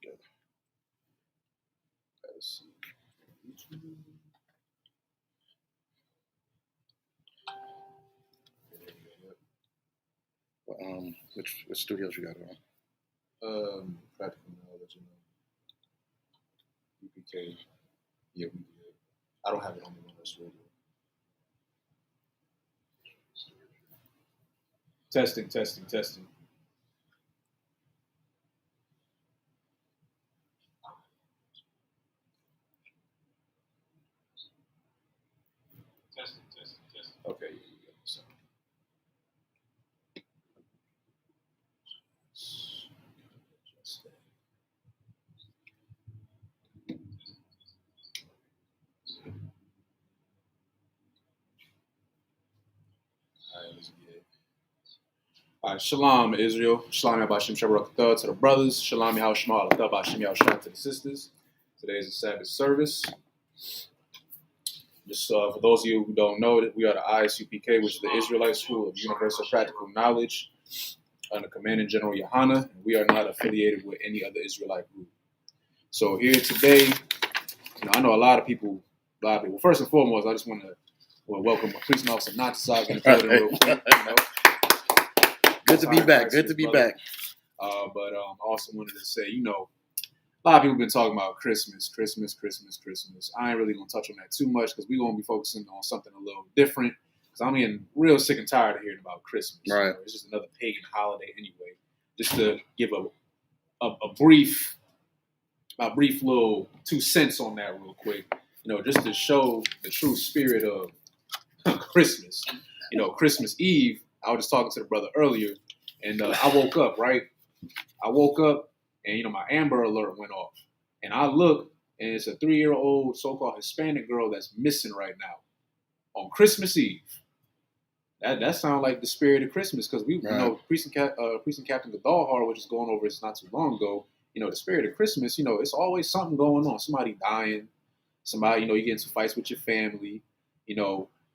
together. Let's see. Which studios you got it on? Practical Knowledge, UPK. Yeah, we did. I don't have it on the Wonders Radio. Testing. Testing. Testing. Okay. So. All right, Shalom, Israel. Shalom, Yabashim Shabrakatah to the brothers. Shalom, Yahushua, Alatah, Bashim Yahushua to the sisters. Today is a Sabbath service. Just for those of you who don't know it, we are the Isupk, which is the Israelite School of Universal Practical Knowledge under Commanding General Yohana. We are not affiliated with any other Israelite group. So here today, I know a lot of people. Well, first and foremost, I just want to welcome a police officer Natsag in the building real quick. Good to be back. Good to be back. But I also wanted to say, a lot of people have been talking about Christmas. I ain't really going to touch on that too much because we're going to be focusing on something a little different because I'm getting real sick and tired of hearing about Christmas. Right. It's just another pagan holiday anyway. Just to give a brief little 2 cents on that real quick, just to show the true spirit of Christmas. Christmas Eve, I was just talking to the brother earlier, and I woke up, right? And, my Amber Alert went off. And I look, and it's a 3-year-old so-called Hispanic girl that's missing right now on Christmas Eve. That sounds like the spirit of Christmas because we Priest and Captain Gadalhar, which is going over this not too long ago, the spirit of Christmas, it's always something going on. Somebody dying, somebody, you get into fights with your family,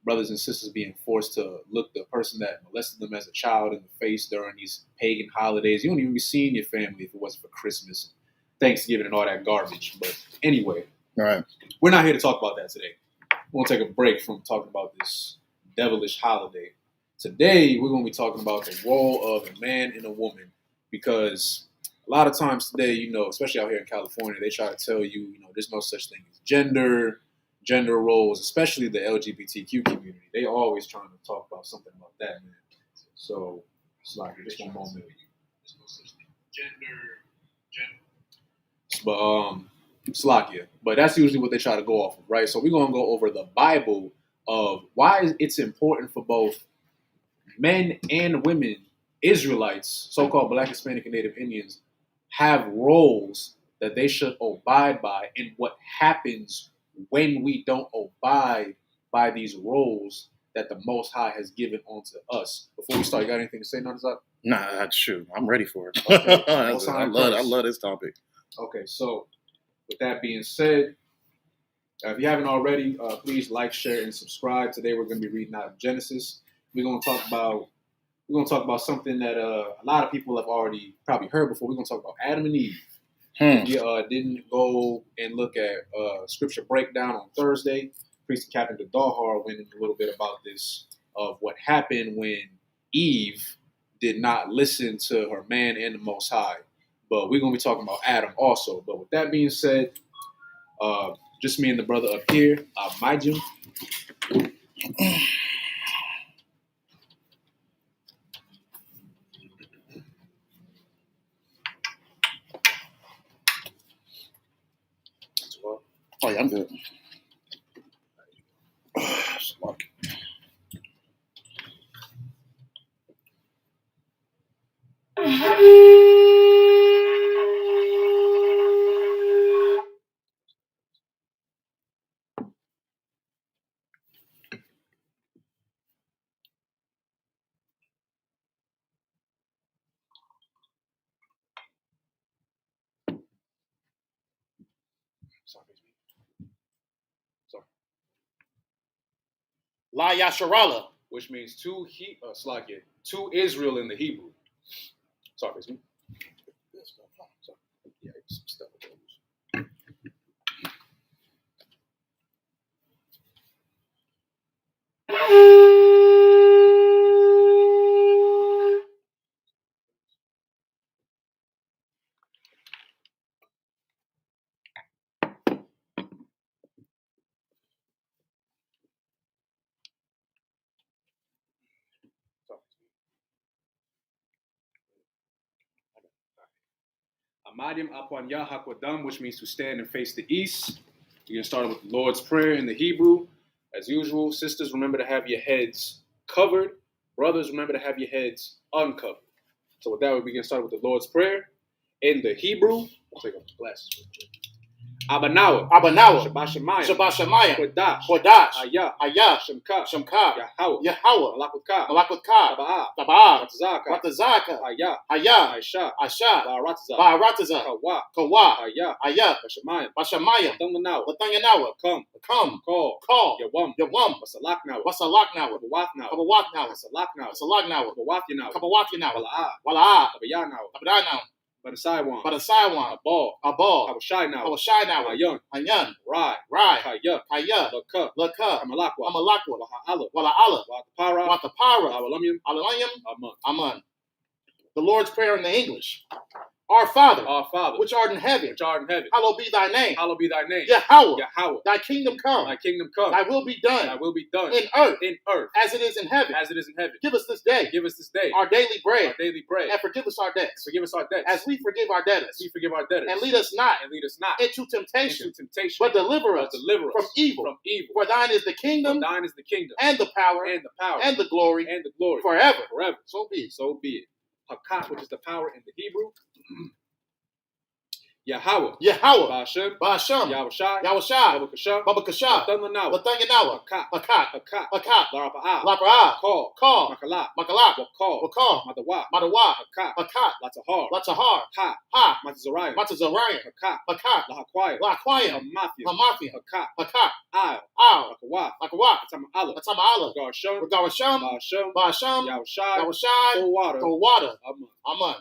brothers and sisters being forced to look the person that molested them as a child in the face during these pagan holidays. You don't even be seeing your family if it wasn't for Christmas, Thanksgiving, and all that garbage. But anyway, We're not here to talk about that today. We're going to take a break from talking about this devilish holiday. Today, we're going to be talking about the role of a man and a woman because a lot of times today, especially out here in California, they try to tell you, there's no such thing as gender roles, especially the LGBTQ community. They always trying to talk about something about that, man. So, it's like just one moment. There's no such thing. Gender. Slakia. But that's usually what they try to go off of, right? So we're going to go over the Bible of why it's important for both men and women, Israelites, so-called Black, Hispanic, and Native Indians, have roles that they should abide by, and what happens when we don't abide by these roles that the Most High has given onto us. Before we start, you got anything to say, Nazak? Nah, shoot, I'm ready for it. Okay. I love this topic. Okay, so with that being said, if you haven't already, please like, share, and subscribe. Today we're going to be reading out of Genesis. We're going to talk about something that a lot of people have already probably heard before. We're going to talk about Adam and Eve. We didn't go and look at scripture breakdown on Thursday. Priest and Captain Gadalhar went in a little bit about this of what happened when Eve did not listen to her man and the Most High. But we're going to be talking about Adam also. But with that being said, just me and the brother up here, Majim. Oh, yeah, I'm good. La Yasharala, which means two Israel in the Hebrew. Sorry, excuse me. Yeah, some stuff. Amadim Apwan Yahakwadam, which means to stand and face the east. You're going to start with the Lord's Prayer in the Hebrew. As usual, sisters, remember to have your heads covered. Brothers, remember to have your heads uncovered. So with that, we're going to start with the Lord's Prayer in the Hebrew. I'll take off the glasses. Abanawa, Shabashamayim, Kodash, Ayah, Shemka, Yahweh, Malakutka, Tabah, Watazaka, Ayah, Aisha, Barataza, Kawa, Ayah, Bashamayim, Latanyanawa, come, call, Yawam, Wasalaknawa, Kabawatnawa, Wasalaknawa, Kabawatnawa, Walaa, Tabadanawa, Badasaiwan, Abal, Habashai Anyan, Rai, Kaya, Laka, Amalakwa, Wala Watapara, Alalanyam, Aman. The Lord's Prayer in the English. Our Father, which art in heaven, hallowed be thy name. Yahweh, thy kingdom come. Thy will be done. In earth, as it is in heaven. Give us this day. Our daily bread. And forgive us our debts. As we forgive our debtors. And lead us not into temptation. But deliver us from evil. For thine is the kingdom. And the power. And the glory. Forever. So be it. Hakat, which is the power in the Hebrew. Yahweh, Ba'ashem, Yahushai, Babakashah, Latanyanawa, Hakat, Lapa'ah, Call, Makalak, Wakal, Madawa, Hakat, Latahar, Ha, Matazariah, Hakat, Lahakwaya, Hamathi, Hakat, Al, Lakawak, Atama Garsham, Ba'ashem, Yahushai, Cold water, Aman.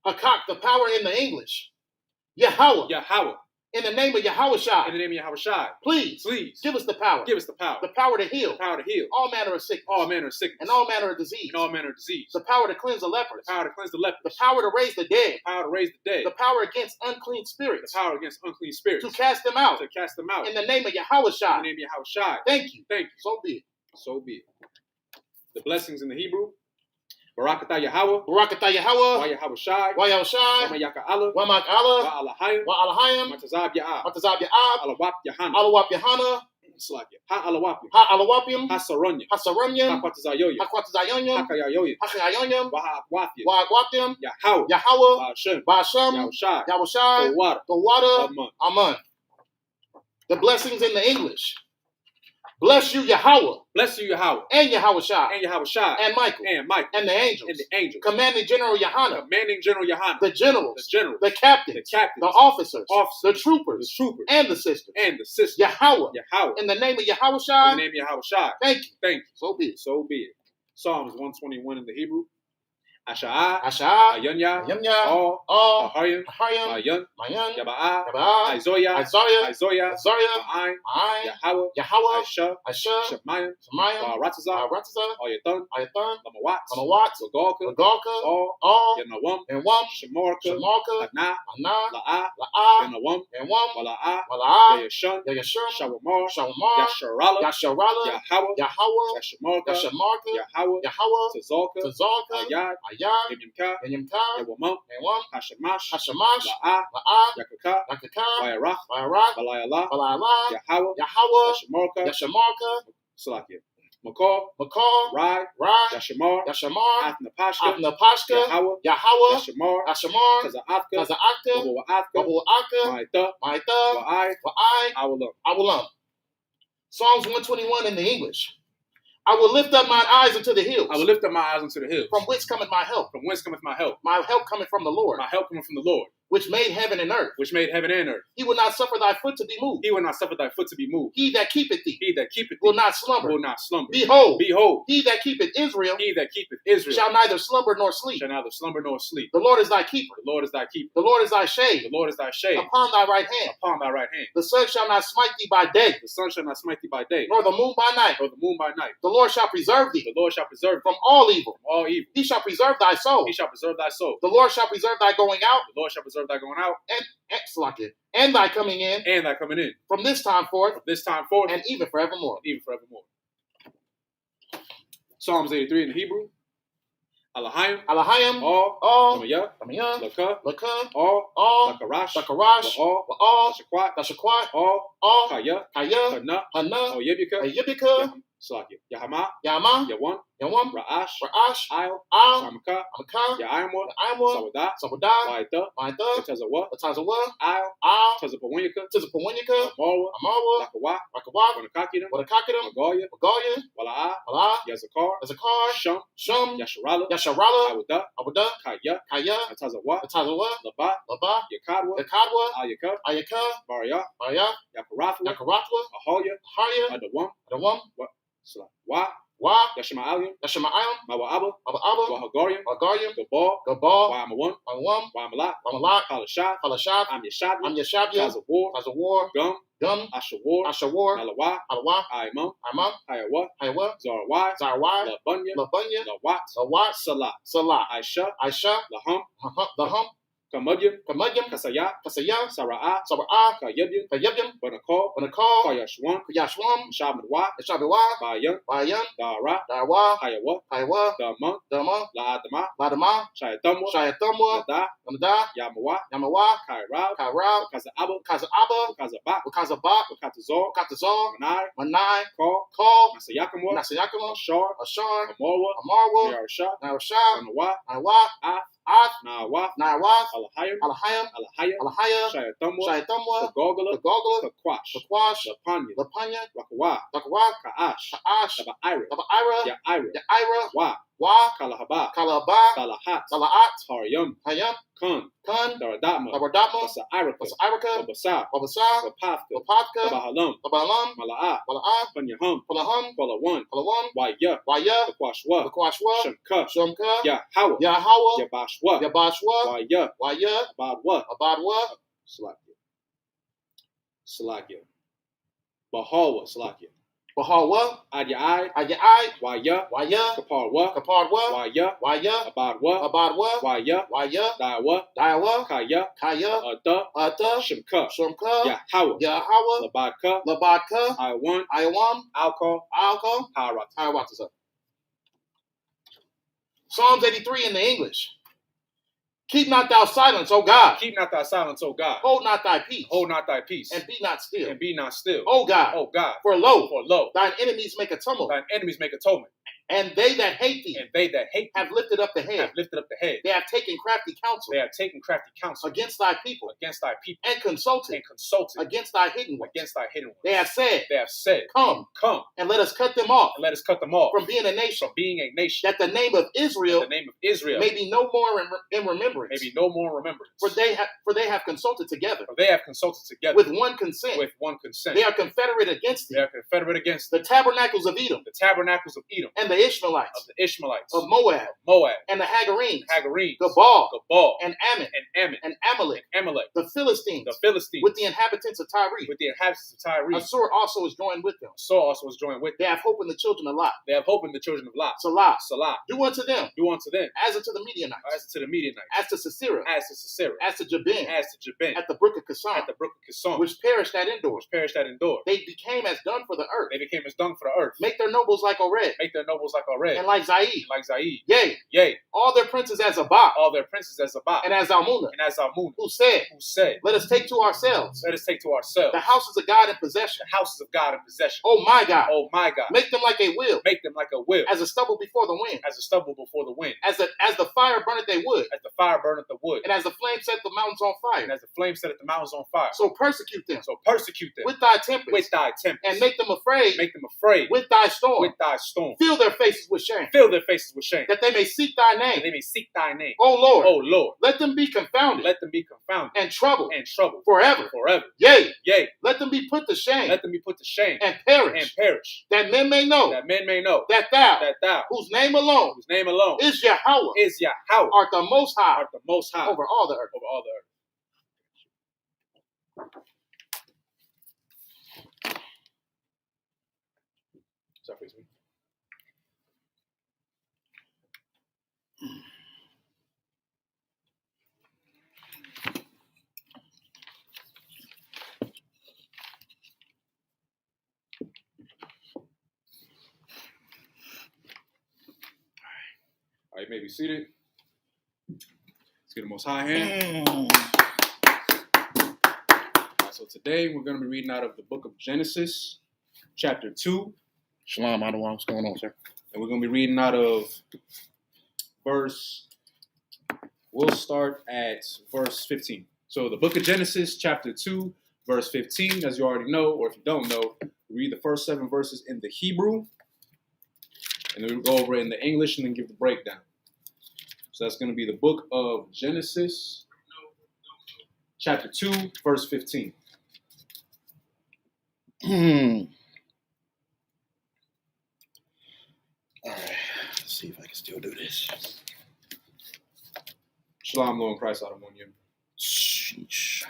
Hakak, the power in the English. Yahweh. In the name of Yahushai. Please give us the power. The power to heal. All manner of sickness. And all manner of disease. The power to cleanse the lepers. The power to raise the dead. The power against unclean spirits. To cast them out. In the name of Yahushai. Thank you. So be it. The blessings in the Hebrew. Barakatah Yahweh, Yahushai, Wamak Allah, Alahayim, Matazab Ya'ab, Alawap Yahana, Ha Alawapium, Hasarunya, Hakwatazayoyim, Hakayayoyim, Wahagwatium, Yahweh, Ba'ashem, Yahushai, the water, Aman. The blessings in the English. Bless you, Yahweh. And Yahushai. And Michael. And the angels. Commanding General Yohana. The generals. The captains. The officers. The troopers. And the sisters. Yahweh. In the name of Yahushai. Thank you. So be it. Psalms 121 in the Hebrew. Asha'a, Ayanya, All, Ahayim, Mayan, Yaba'a, Yabaa, Isaiah, Ma'ai, Yahweh, Aisha, Shemayim, Rataza, Ayatan, Lamawat, Lagalka, All, Yanawam, Shemorka, Ana, La'a, Yanawam, Wala'a, Yashun, Shawamar, Yasharala, Yahweh, Yahweh, Tazalka, Ayad, Yanyamka, Yawamam, Hashamash, La'a, Yakaka, Wayarach, Balayala, Yahweh, Yashamarka, Salakia, Makal, Rai, Yashamar, Athnapashka, Yahweh, Yashamar, Kaza'atka, Ma'ita, Wa'ai, Awalam. Psalms 121 in the English. I will lift up mine eyes unto the hills. From whence cometh my help? My help cometh from the Lord. which made heaven and earth. Which made heaven and earth. He will not suffer thy foot to be moved. He will not suffer thy foot to be moved. He that keepeth thee. He that keepeth thee Will not slumber. Will not slumber. Behold. Behold. He that keepeth Israel. He that keepeth Israel. Shall neither slumber nor sleep. Shall neither slumber nor sleep. The Lord is thy keeper. The Lord is thy keeper. The Lord is thy shade. The Lord is thy shade. Upon thy right hand. Upon thy right hand. The sun shall not smite thee by day. The sun shall not smite thee by day. Nor the moon by night. Nor the moon by night. The Lord shall preserve thee. The Lord shall preserve thee from all evil. From all evil. He shall preserve thy soul. He shall preserve thy soul. The Lord shall preserve thy going out. The Lord shall preserve thy going out. And thy coming in. And thy coming in. From this time forth. From this time forth. And even forevermore. And even forevermore. Psalms 83 in the Hebrew. Alahayim. Alahayim. All. Tamaya. Laka. All. Lakarash. All. Tashakwat. All. Kaya. Hana. Oyebika. Slakia. Yahama. Yawan. Ra'ash. Al. Samaka. Ya'ayamwa. Sawadah. Waita. Tazawa. Al. Tazapawanyaka. Amarwa. Lakawa. Wanakakida. Magalia. Wala'a. Yazakar. Shum. Yasharala. Awada. Kaya. Tazawa. Laba. Yakadwa. Ayaka. Baraya. Yakarathwa. Ahalya. Adawam. Wa. Yashma'alim. Mawa'aba. Wahagariam. Gabal. Wa'amawan. Wa'amalak. Palashad. I'm Yeshabya. Tazawar. Gum. Ashawar. Nalawa. Aimam. Hayawa. Zarawai. Labunya. Lawat. Salah. Aisha. Lahum. Kamudyam. Kasaya. Sara'ah. Kayabyam. Banakal. Kayashwan. Shabadwa. Bayan. Dara. Hayawa. Dama. Ladama. Shayatamwa. Nada. Yamawa. Kairab. Kaza'aba. Katazor. Manai. Call. Nasayakama. Ashar. Amarwa. Narasha. Nawa. Nawath. Alahaya. Shayatamwa. Gogala. Kakwash. Lapanya. Rakawa. Ka'ash. Tabaira. Ya'ira. Wa. Kalahaba. Talahat. Haryam. Kun. Daradama. Sa'iraka. Babasa. Wapafka. Tabahalam. Mala'ah. Panyahum. Palawan. Waya. Kakwashwa. Shumka. Yahawa. Yabashwa. Waya. Abadwa. Salakia. Bahawa. Salakia. Bahawa. Adyai. Waya. Kaparwa. Waya. Abadwa. Waya. Dawa. Kaya. Ada. Shimka. Yahawa. Labadka. Iwan. Alcohol. Harat. Psalms 83 in the English. Keep not thou silence, O God. Keep not thy silence, O God. Hold not thy peace. And be not still. O God. For lo. Thine enemies make a tumult. And they that hate thee. Have lifted up the head. They have taken crafty counsel. Against thy people. And consulted. Against thy hidden ones. They have said. Come. And let us cut them off. From being a nation. That the name of Israel. May be no more in remembrance. For they have consulted together. With one consent. They are confederate against thee. The tabernacles of Edom. And the Ishmaelites. Of Moab. And the Hagarenes. Gabal. And Ammon. And Amalek. The Philistines. With the inhabitants of Tyre. Assur also is joined with them. They have hope in the children of Lot. Salah. Do unto them. As unto the Midianites. As to Sisera. As to Jabin. At the brook of Kison. Which perished at Endor. They became as dung for the earth. Make their nobles like Oreb. And like Zaid. Yea. All their princes as Zabak. And as Almunah. Who said. Let us take to ourselves. The houses of God in possession. Oh my God. Make them like a wheel. As a stubble before the wind. As the fire burneth a wood. And as the flame set the mountains on fire. So persecute them. With thy tempest. And make them afraid. With thy storm. Fill their their faces with shame. Fill their faces with shame. That they may seek thy That name. they may seek thy name. O Lord. O Lord. Let them be confounded. Let them be confounded. And troubled. And troubled. Forever. Forever. Yea. Yea. Let them be put to shame. Let them be put to shame. And perish. And perish. That men may know. That men may know. That thou. That thou. Whose name alone. Whose name alone. Is Yahweh. Is Yahweh. Art the most high. Art the most high. Over all the earth. Over all the earth. Sorry, please. All right, you may be seated. Let's get the Most High hand. All right, so today we're going to be reading out of the book of Genesis, chapter 2. Shalom, Adawan. What's going on, sir? And we're going to be reading out of we'll start at verse 15. So the book of Genesis, chapter 2, verse 15, as you already know, or if you don't know, we read the first 7 verses in the Hebrew, and then we'll go over it in the English and then give the breakdown. So that's going to be the book of Genesis, chapter 2, verse 15. All right. Let's see if I can still do this. Shalom, Lord Christ, out of one year. Sheesh.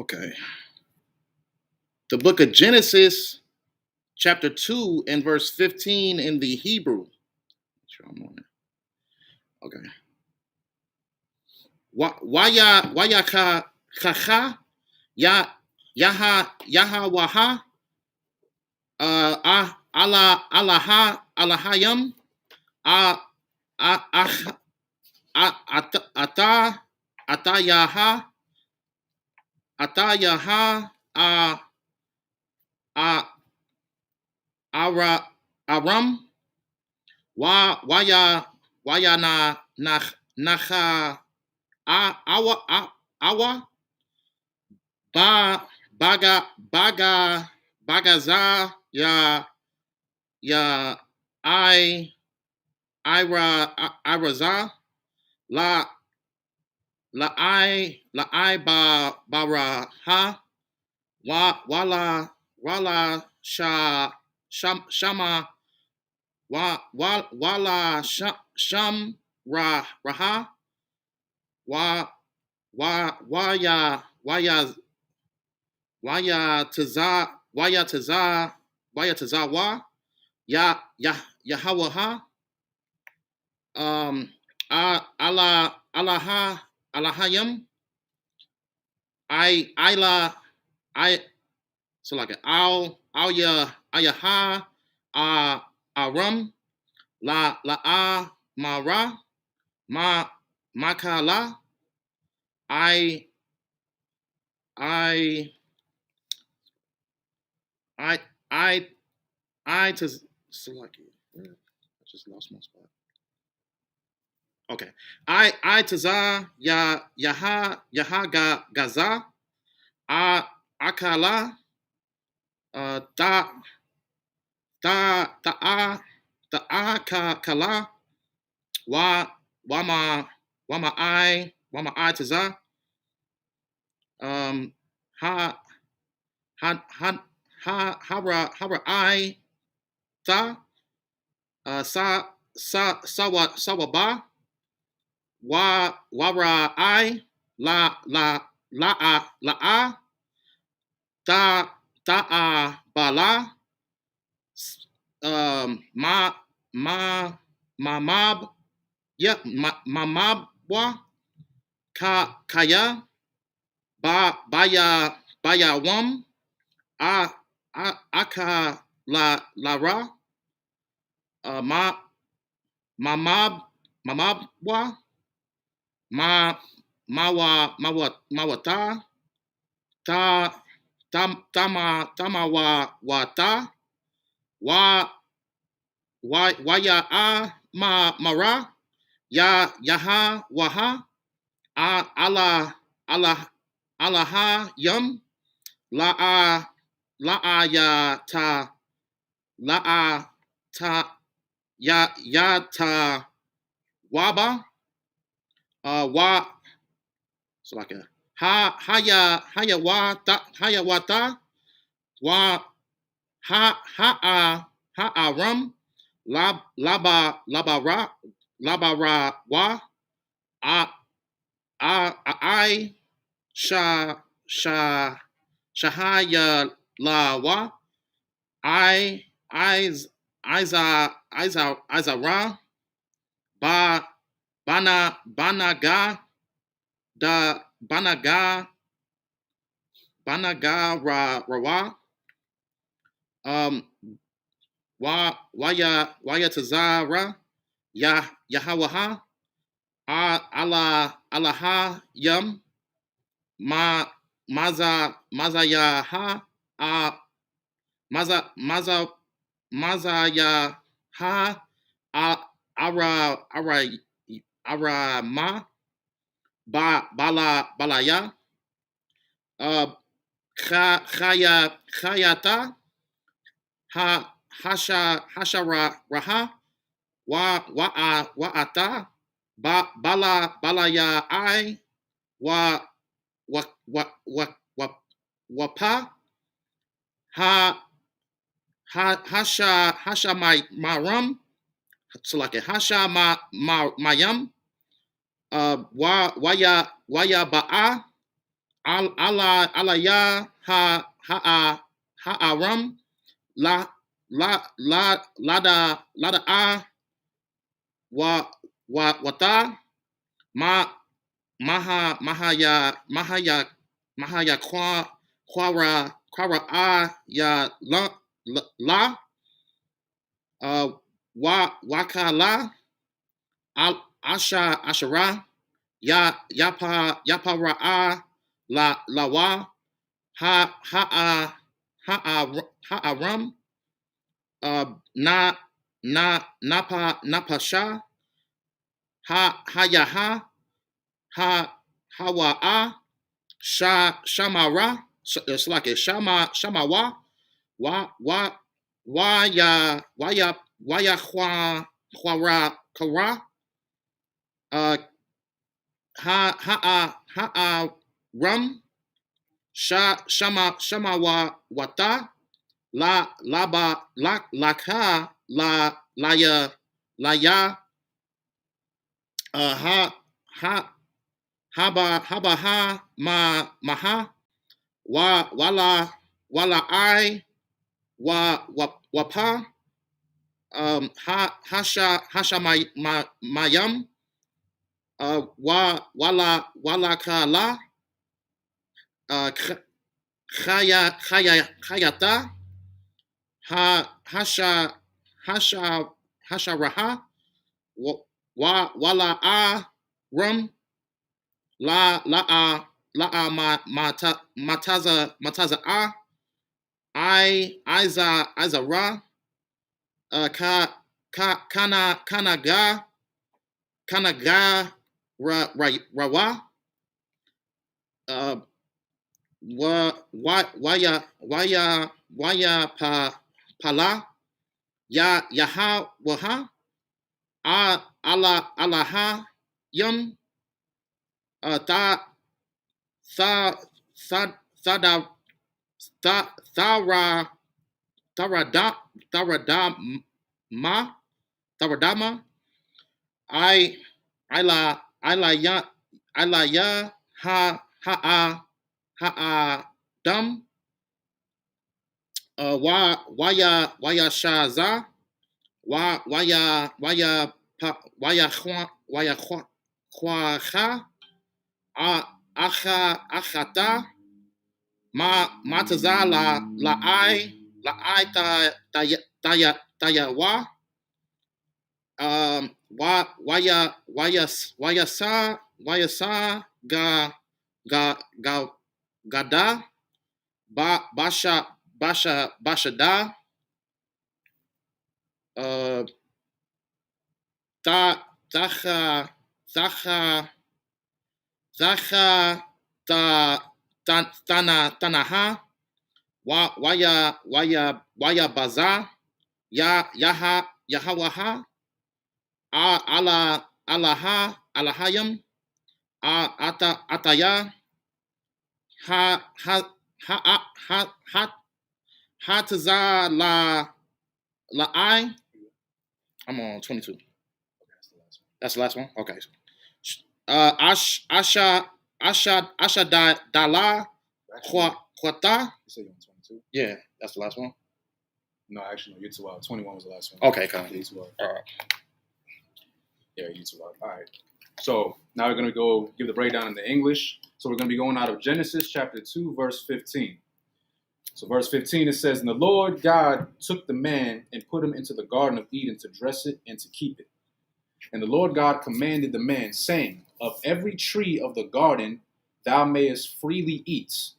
Okay. The book of Genesis, chapter 2 and verse 15 in the Hebrew. Sure I'm on it. Okay. Waya kacha ya yaha waha alahayam atayaha aram waya nacha awa bagaza ya iraza la baraha wala shama wala sham raha waya tazawa yahawaha alahayam so like al ayaha aram la mara makala I to select it. I just lost my spot. Okay. I taza yaha gaza akala da kala wama I taza hara I ta sawaba wara I la ta bala mab yeah mab wa kaya baya wam aka la ra mamab wa mawata tama ta waya mara yaha waha ala alaha yum la'a la'a ya ta la'a ta ya ta waba wa so like a haya wata wa ha rum laba ra wa I shahaya la wa Iza ra bana ga da bana ga wa waya tazara yahawaha alaha yum maza ya ha maza ya ha ara ma bala ya khayata hasha raha wa ata bala ya I wa pa hasha my rum so like a hasha my yum waya ba'a ala ya ha rum lada a wata mahaya kwara a ya la wakala ashara yapa ra'a la wa ha rum napa sha hawa a shamara it's like a shamawa waya kara rum shama wata laka la ya haba ha maha wala I pa hasha my yum wala ka la khayata hasha raha wala a rum la mataza Iza ra kana ga rawa waya pala yaha waha alaha yum ta taradama I ya ha dum waya shaza waya khwa achata mataza la I ta wa waya sa gada basha da tacha ta Tanaha, Waya Baza, Yahawaha, Alahayim, Ataya, Hataza La'ai. I'm on 22. That's the last one? Okay. Asha Dala Huata. You say you're on 22? Yeah, that's the last one. No, actually, no, you're too out. 21 was the last one. Okay, come on. You're too out. All right. Yeah, you're too out. All right. So now we're going to go give the breakdown in the English. So we're going to be going out of Genesis chapter 2, verse 15. So verse 15, it says, "And the Lord God took the man and put him into the Garden of Eden to dress it and to keep it. And the Lord God commanded the man, saying, Of every tree of the garden thou mayest freely eat,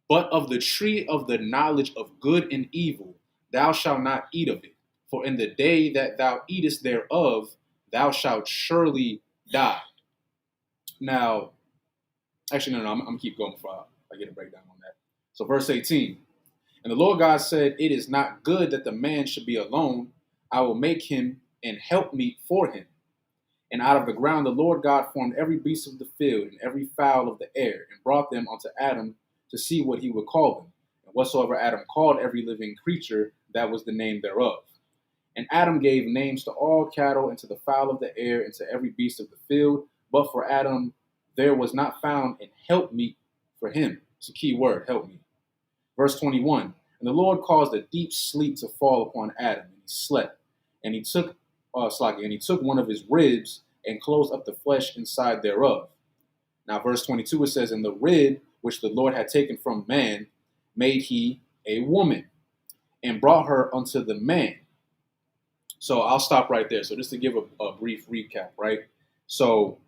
but of the tree of the knowledge of good and evil thou shalt not eat of it. For in the day that thou eatest thereof, thou shalt surely die." Now, actually, no, I'm going to keep going before I get a breakdown on that. So verse 18, "And the Lord God said, It is not good that the man should be alone. I will make him an helpmeet for him. And out of the ground the Lord God formed every beast of the field and every fowl of the air, and brought them unto Adam to see what he would call them. And whatsoever Adam called every living creature, that was the name thereof. And Adam gave names to all cattle, and to the fowl of the air, and to every beast of the field. But for Adam there was not found an helpmeet for him." It's a key word, helpmeet. Verse 21, "And the Lord caused a deep sleep to fall upon Adam, and he slept. And he took one of his ribs and closed up the flesh inside thereof." Now, verse 22, it says, "And the rib which the Lord had taken from man made he a woman, and brought her unto the man." So I'll stop right there. So just to give a brief recap, right? So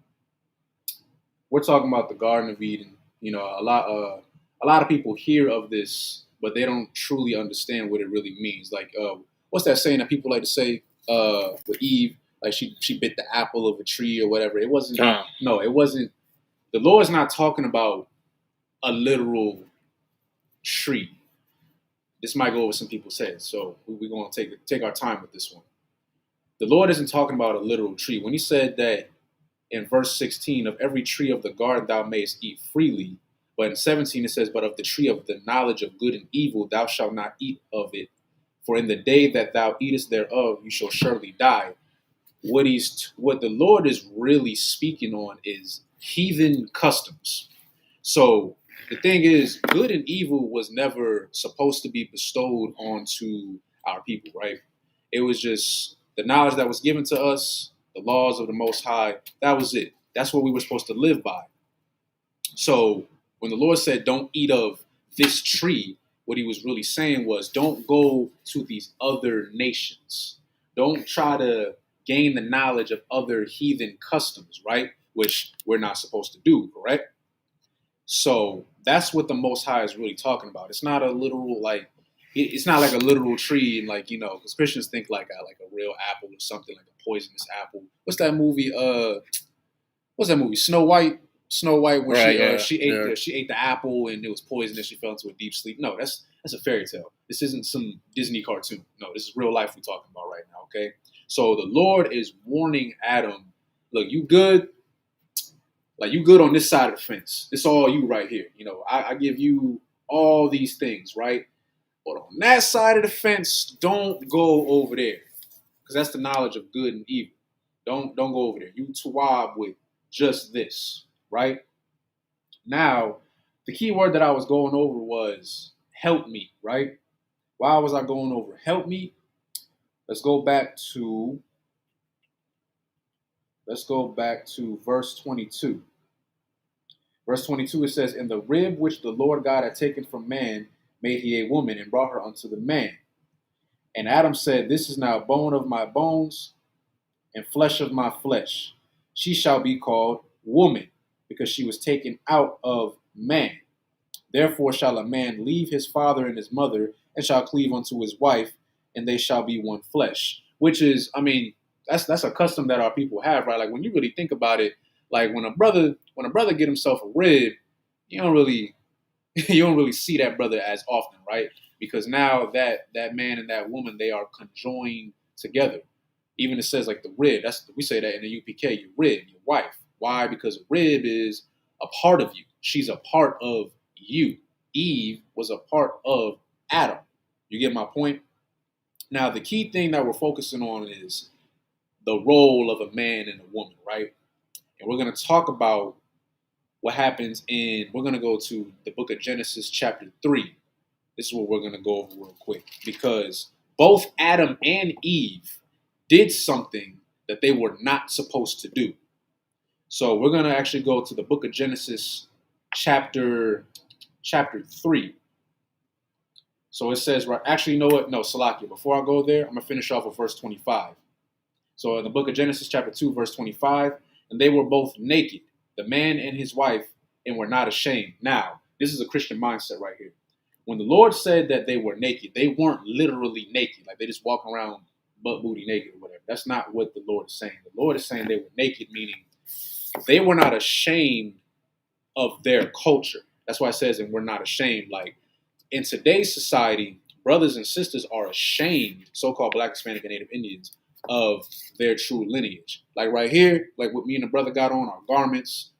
we're talking about the Garden of Eden. You know, a lot of people hear of this, but they don't truly understand what it really means. Like, what's that saying that people like to say with Eve? Like she bit the apple of a tree or whatever. It wasn't. No, it wasn't. The Lord's not talking about a literal tree. This might go over some people's heads, so we're going to take our time with this one. The Lord isn't talking about a literal tree. When he said that in verse 16, "Of every tree of the garden thou mayest eat freely," but in 17 it says, "But of the tree of the knowledge of good and evil thou shalt not eat of it, for in the day that thou eatest thereof you shall surely die." What the Lord is really speaking on is heathen customs. So the thing is, good and evil was never supposed to be bestowed onto our people, right? It was just the knowledge that was given to us, the laws of the Most High. That was it. That's what we were supposed to live by. So when the Lord said, "Don't eat of this tree," what he was really saying was, don't go to these other nations. Don't try to gain the knowledge of other heathen customs, right? Which we're not supposed to do, correct? So that's what the Most High is really talking about. It's not a literal, it's not like a literal tree, and because Christians think like a real apple or something, like a poisonous apple. What's that movie? Snow White. Snow White, when she ate the apple and it was poisonous. She fell into a deep sleep. No, that's a fairy tale. This isn't some Disney cartoon. No, this is real life we're talking about right now. Okay, so the Lord is warning Adam, look, you good. Like, you good on this side of the fence. It's all you right here. I give you all these things, right? But on that side of the fence, don't go over there, because that's the knowledge of good and evil. Don't go over there. You tawab with just this, right? Now, the key word that I was going over was help me, right? Why was I going over help me? Let's go back to verse 22. Verse 22, it says, "And the rib which the Lord God had taken from man made he a woman, and brought her unto the man. And Adam said, This is now bone of my bones and flesh of my flesh. She shall be called woman, because she was taken out of man. Therefore shall a man leave his father and his mother, and shall cleave unto his wife, and they shall be one flesh." Which is, that's a custom that our people have, right? Like, when you really think about it, like when a brother get himself a rib, you don't really see that brother as often, right? Because now that man and that woman, they are conjoined together. Even it says like the rib. We say that in the UPK, your rib, your wife. Why? Because a rib is a part of you. She's a part of you. Eve was a part of Adam. You get my point? Now, the key thing that we're focusing on is the role of a man and a woman, right? And we're going to talk about what happens we're going to go to the book of Genesis chapter 3. This is what we're going to go over real quick, because both Adam and Eve did something that they were not supposed to do. So we're going to actually go to the book of Genesis chapter 3. So it says, right, actually, you know what? No, Salakia. Before I go there, I'm going to finish off with verse 25. So in the book of Genesis chapter 2, verse 25, and they were both naked, the man and his wife, and were not ashamed. Now, this is a Christian mindset right here. When the Lord said that they were naked, they weren't literally naked. Like they just walk around butt booty naked or whatever. That's not what the Lord is saying. The Lord is saying they were naked, meaning they were not ashamed of their culture. That's why it says, and we're not ashamed. Like in today's society, brothers and sisters are ashamed, so-called Black, Hispanic, and Native Indians, of their true lineage. Like right here, like what me and the brother got on, our garments,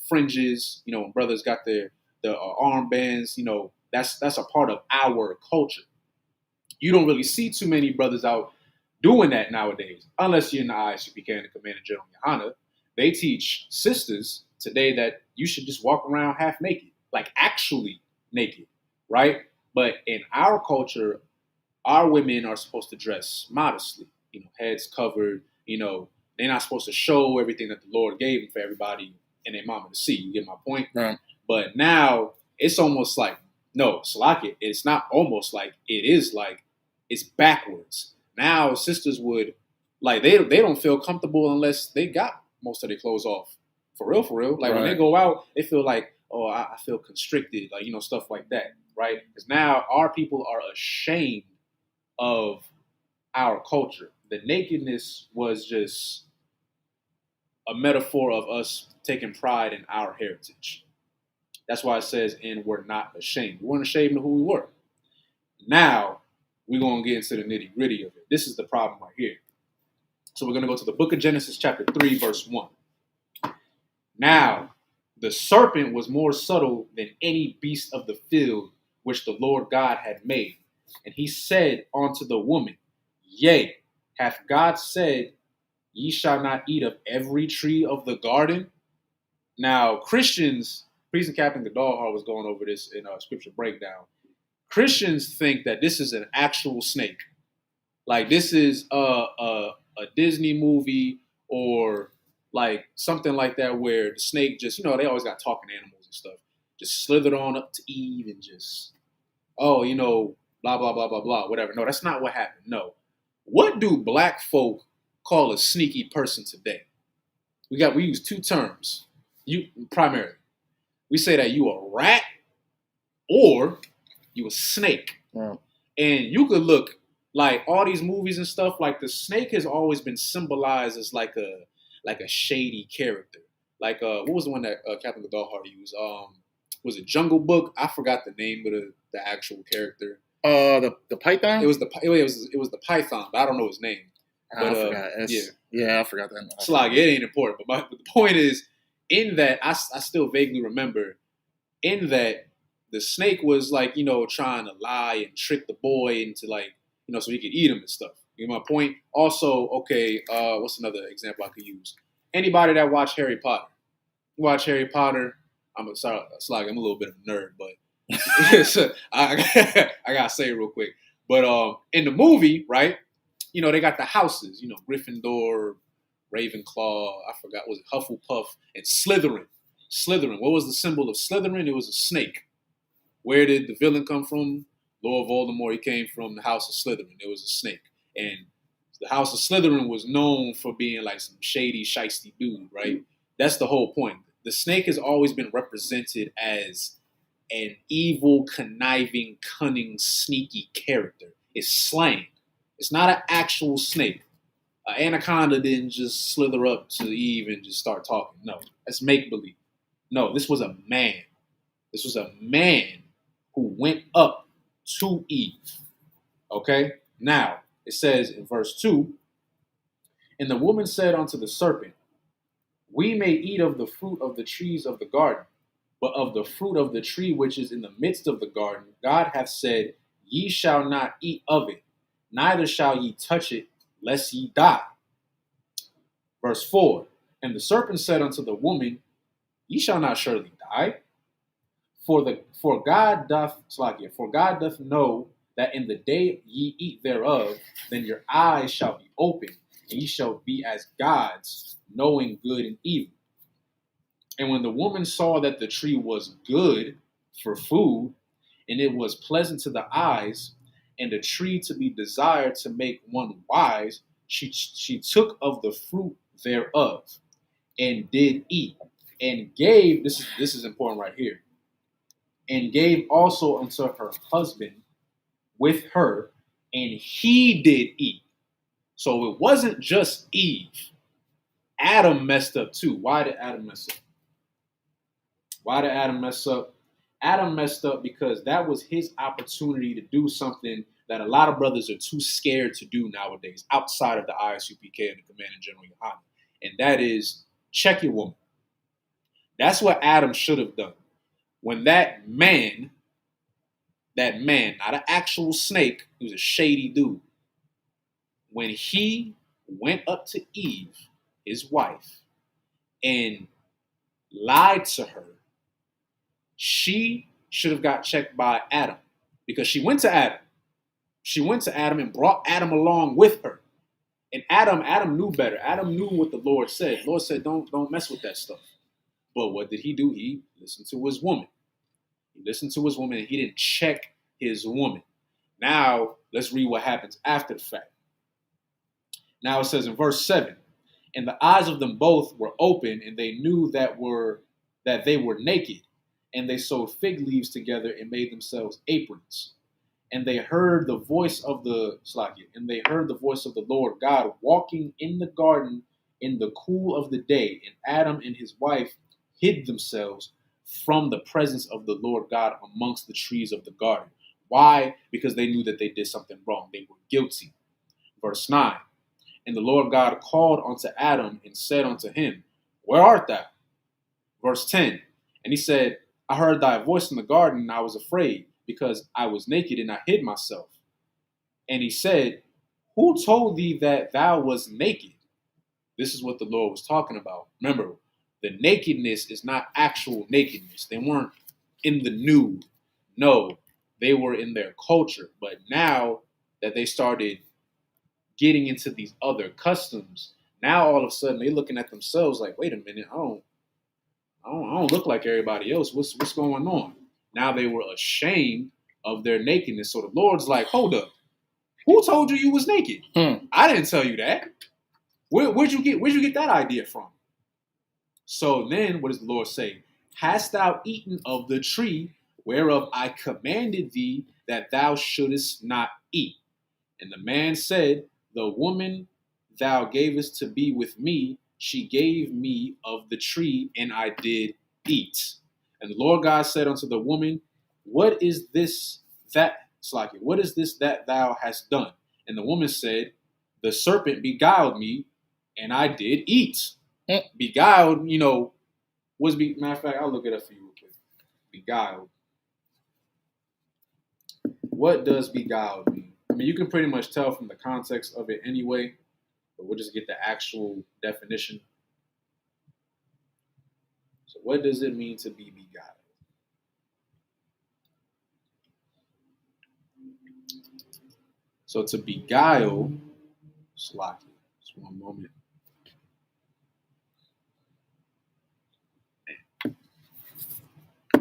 fringes, when brothers got the armbands, that's a part of our culture. You don't really see too many brothers out doing that nowadays, unless you're in the Isupk and the Commander General Yohana. They teach sisters today that you should just walk around half naked, like actually naked, right? But in our culture, our women are supposed to dress modestly, heads covered, they're not supposed to show everything that the Lord gave them for everybody and their mama to see. You get my point? Right. But now it's almost like, no, Salaki, it's not almost like, it is like, it's backwards. Now sisters would, like, they don't feel comfortable unless they got most of their clothes off. For real, for real. Like when they go out, they feel like, oh, I feel constricted, like, stuff like that, right? Because now our people are ashamed of our culture. The nakedness was just a metaphor of us taking pride in our heritage. That's why it says, and we're not ashamed. We weren't ashamed of who we were. Now, we're going to get into the nitty gritty of it. This is the problem right here. So we're going to go to the book of Genesis chapter 3, verse 1. Now, the serpent was more subtle than any beast of the field which the Lord God had made. And he said unto the woman, Yea, hath God said, Ye shall not eat of every tree of the garden? Now, Christians, Priest and Captain Gadalhar was going over this in a scripture breakdown. Christians think that this is an actual snake. Like this is a Disney movie or like something like that where the snake just, they always got talking animals and stuff, just slithered on up to Eve and just, blah, blah, blah, blah, blah, whatever. No, that's not what happened. No. What do Black folk call a sneaky person today? We use two terms. Primarily. We say that you a rat or you a snake. Yeah. And you could look like all these movies and stuff, like the snake has always been symbolized as like a shady character. Like what was the one that Captain Gadalhar used? Was it Jungle Book? I forgot the name of the actual character. The python? It was the python, but I don't know his name. I forgot. Yeah, I forgot that. It's like it ain't important, but the point is, in that I still vaguely remember, in that the snake was like trying to lie and trick the boy into like so he could eat him and stuff. You get my point? Also, okay, what's another example I could use? Anybody that watched Harry Potter? Watch Harry Potter. I'm a little bit of a nerd, but I gotta say it real quick. But in the movie, right? They got the houses. Gryffindor, Ravenclaw. I forgot, was it Hufflepuff and Slytherin? Slytherin. What was the symbol of Slytherin? It was a snake. Where did the villain come from? Lord Voldemort. He came from the House of Slytherin. It was a snake, and the House of Slytherin was known for being like some shady, shisty dude, right? That's the whole point. The snake has always been represented as an evil, conniving, cunning, sneaky character. It's slang. It's not an actual snake. An anaconda didn't just slither up to Eve and just start talking. No, that's make-believe. No, this was a man. This was a man who went up to Eve. Okay? Now, it says in verse 2, and the woman said unto the serpent, we may eat of the fruit of the trees of the garden, but of the fruit of the tree which is in the midst of the garden, God hath said, ye shall not eat of it, neither shall ye touch it, lest ye die. Verse 4, and the serpent said unto the woman, ye shall not surely die, for God doth know that in the day ye eat thereof, then your eyes shall be opened, and ye shall be as gods, knowing good and evil. And when the woman saw that the tree was good for food, and it was pleasant to the eyes, and a tree to be desired to make one wise, she took of the fruit thereof, and did eat, and gave, this is important right here, and gave also unto her husband with her, and he did eat. So it wasn't just Eve. Adam messed up too. Why did Adam mess up? Why did Adam mess up? Adam messed up because that was his opportunity to do something that a lot of brothers are too scared to do nowadays, outside of the Isupk and the Command in General Yohana. And that is check your woman. That's what Adam should have done. When that man, not an actual snake, he was a shady dude. When he went up to Eve, his wife, and lied to her, she should have got checked by Adam, because she went to Adam. She went to Adam and brought Adam along with her. And Adam knew better. Adam knew what the Lord said. The Lord said, don't mess with that stuff. But what did he do? He listened to his woman. He listened to his woman, and he didn't check his woman. Now, let's read what happens after the fact. Now it says in verse 7, and the eyes of them both were open, and they knew that they were naked, and they sewed fig leaves together and made themselves aprons. And they heard the voice of the Lord God walking in the garden in the cool of the day, and Adam and his wife hid themselves from the presence of the Lord God amongst the trees of the garden. Why? Because they knew that they did something wrong. They were guilty. Verse 9, and the Lord God called unto Adam and said unto him, where art thou? Verse 10, and he said, I heard thy voice in the garden, and I was afraid, because I was naked, and I hid myself. And he said, who told thee that thou was naked? This is what the Lord was talking about. Remember, the nakedness is not actual nakedness. They weren't in the nude. No, they were in their culture. But now that they started getting into these other customs, now all of a sudden they're looking at themselves like, wait a minute, I don't look like everybody else. What's going on? Now they were ashamed of their nakedness. So the Lord's like, hold up. Who told you was naked? I didn't tell you that. Where'd you get that idea from? So then what does the Lord say? Hast thou eaten of the tree whereof I commanded thee that thou shouldest not eat? And the man said, the woman thou gavest to be with me, she gave me of the tree, and I did eat. And the Lord God said unto the woman, what is this that thou hast done? And the woman said, the serpent beguiled me, and I did eat. Beguiled, matter of fact, I'll look it up for you real quick. Beguiled. What does beguiled mean? I mean, you can pretty much tell from the context of it anyway, but we'll just get the actual definition. So what does it mean to be beguiled? So to beguile, slocky. Just one moment.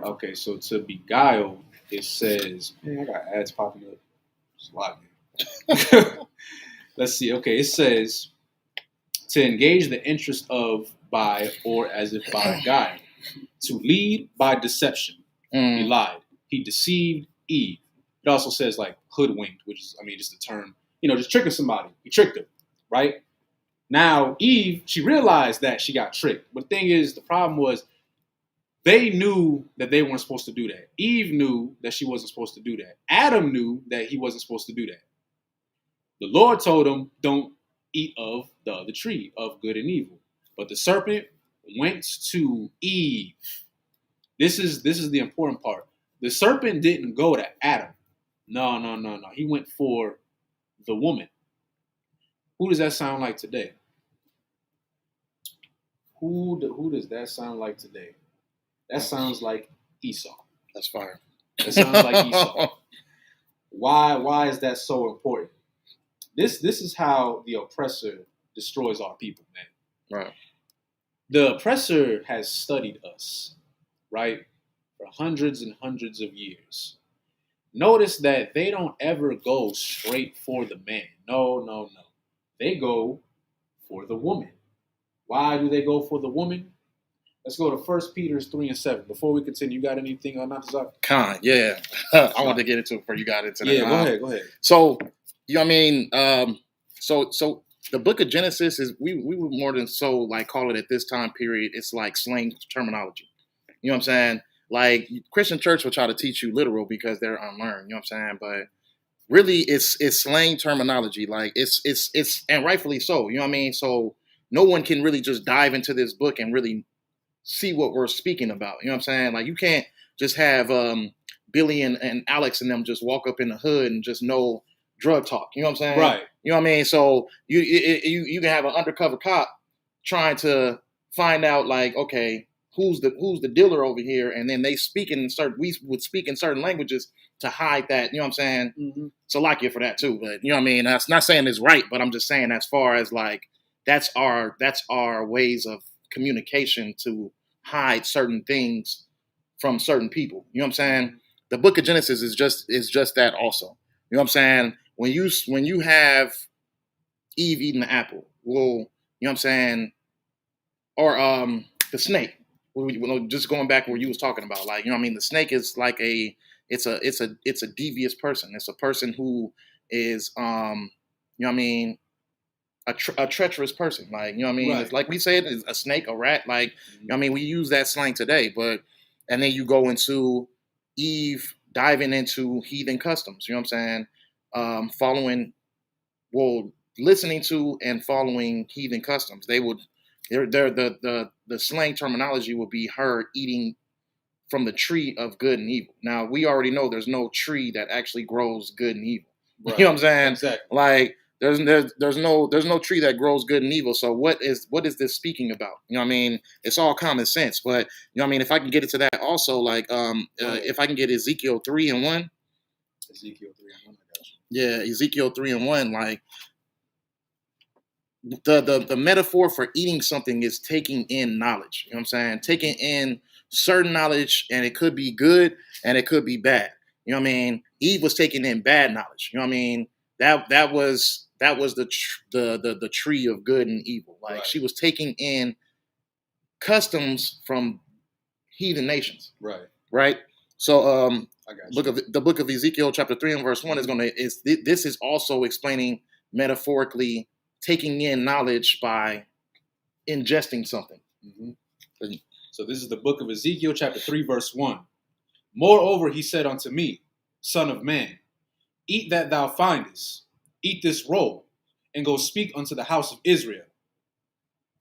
Okay, so to beguile, it says, man, I got ads popping up. Slocky. Let's see. Okay, it says to engage the interest of, by, or as if by guile. To lead by deception. He lied. He deceived Eve. It also says like hoodwinked, which is, just a term, just tricking somebody. He tricked her, right? Now, Eve, she realized that she got tricked. But the thing is, the problem was They knew that they weren't supposed to do that. Eve knew that she wasn't supposed to do that. Adam knew that he wasn't supposed to do that. The Lord told him, don't eat of the other tree of good and evil. But the serpent went to Eve. This is the important part. The serpent didn't go to Adam. No. He went for the woman. Who does that sound like today? Who does that sound like today? That sounds like Esau. That's fire. That sounds like Esau. Why is that so important? This is how the oppressor destroys our people, man. Right. The oppressor has studied us, right, for hundreds and hundreds of years. Notice that they don't ever go straight for the man. No. They go for the woman. Why do they go for the woman? Let's go to 1 Peter 3:7. Before we continue, you got anything on that? Khan, yeah. I wanted to get into it before you got into that. Yeah, go ahead. So, you know what I mean? So the book of Genesis is, we would more than so like call it at this time period, it's like slang terminology. You know what I'm saying? Like Christian church will try to teach you literal because they're unlearned, you know what I'm saying? But really it's slang terminology. Like it's and rightfully so, you know what I mean? So no one can really just dive into this book and really see what we're speaking about. You know what I'm saying? Like you can't just have Billy and Alex and them just walk up in the hood and just know drug talk. You know what I'm saying? Right. You know what I mean? So you can have an undercover cop trying to find out like, okay, who's the dealer over here, and then we would speak in certain languages to hide that. You know what I'm saying? Mm-hmm. So like you for that too, but you know what I mean? That's not saying it's right, but I'm just saying as far as like that's our ways of communication to hide certain things from certain people. You know what I'm saying? The book of Genesis is just that also. You know what I'm saying? When you have Eve eating the apple, well, you know what I'm saying? Or the snake. Just going back where you was talking about, like, you know what I mean? The snake is like it's a devious person. It's a person who is you know what I mean? A treacherous person, like, you know what I mean? Right. It's like we said, it's a snake, a rat, like, you know what I mean? We use that slang today, and then you go into Eve diving into heathen customs, you know what I'm saying? Listening to and following heathen customs. The slang terminology would be her eating from the tree of good and evil. Now, we already know there's no tree that actually grows good and evil. Right. You know what I'm saying? Exactly. Like, there's no tree that grows good and evil. So what is this speaking about? You know what I mean? It's all common sense. But you know what I mean? If I can get into that also, like if I can get Ezekiel 3:1. Ezekiel 3:1, I got you. Yeah, Ezekiel 3:1, like the metaphor for eating something is taking in knowledge. You know what I'm saying? Taking in certain knowledge, and it could be good and it could be bad. You know what I mean? Eve was taking in bad knowledge. You know what I mean? That was the tree of good and evil. Like, right. She was taking in customs from heathen nations. Right. So I got you. the book of Ezekiel chapter 3:1 this is also explaining metaphorically taking in knowledge by ingesting something. Mm-hmm. So this is the book of Ezekiel chapter 3:1. Moreover, he said unto me, Son of man, eat that thou findest. Eat this roll, and go speak unto the house of Israel.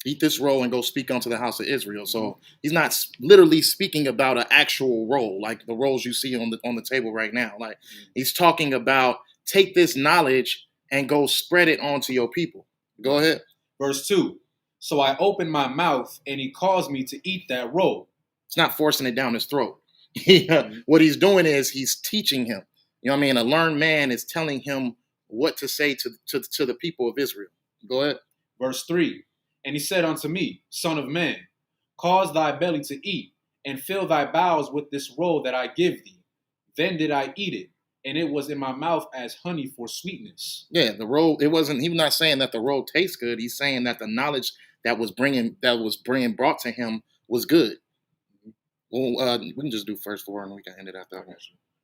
Eat this roll and go speak unto the house of Israel. So he's not literally speaking about an actual roll, like the rolls you see on the table right now. Like, he's talking about take this knowledge and go spread it onto your people. Go ahead. Verse 2. So I opened my mouth, and he caused me to eat that roll. It's not forcing it down his throat. What he's doing is he's teaching him. You know what I mean? A learned man is telling him what to say to the people of Israel. Go ahead. Verse 3. And he said unto me, Son of man, cause thy belly to eat, and fill thy bowels with this roll that I give thee. Then did I eat it, and it was in my mouth as honey for sweetness. Yeah, the roll, he was not saying that the roll tastes good. He's saying that the knowledge that was brought to him was good. Well, we can just do verse 4 and we can end it after that.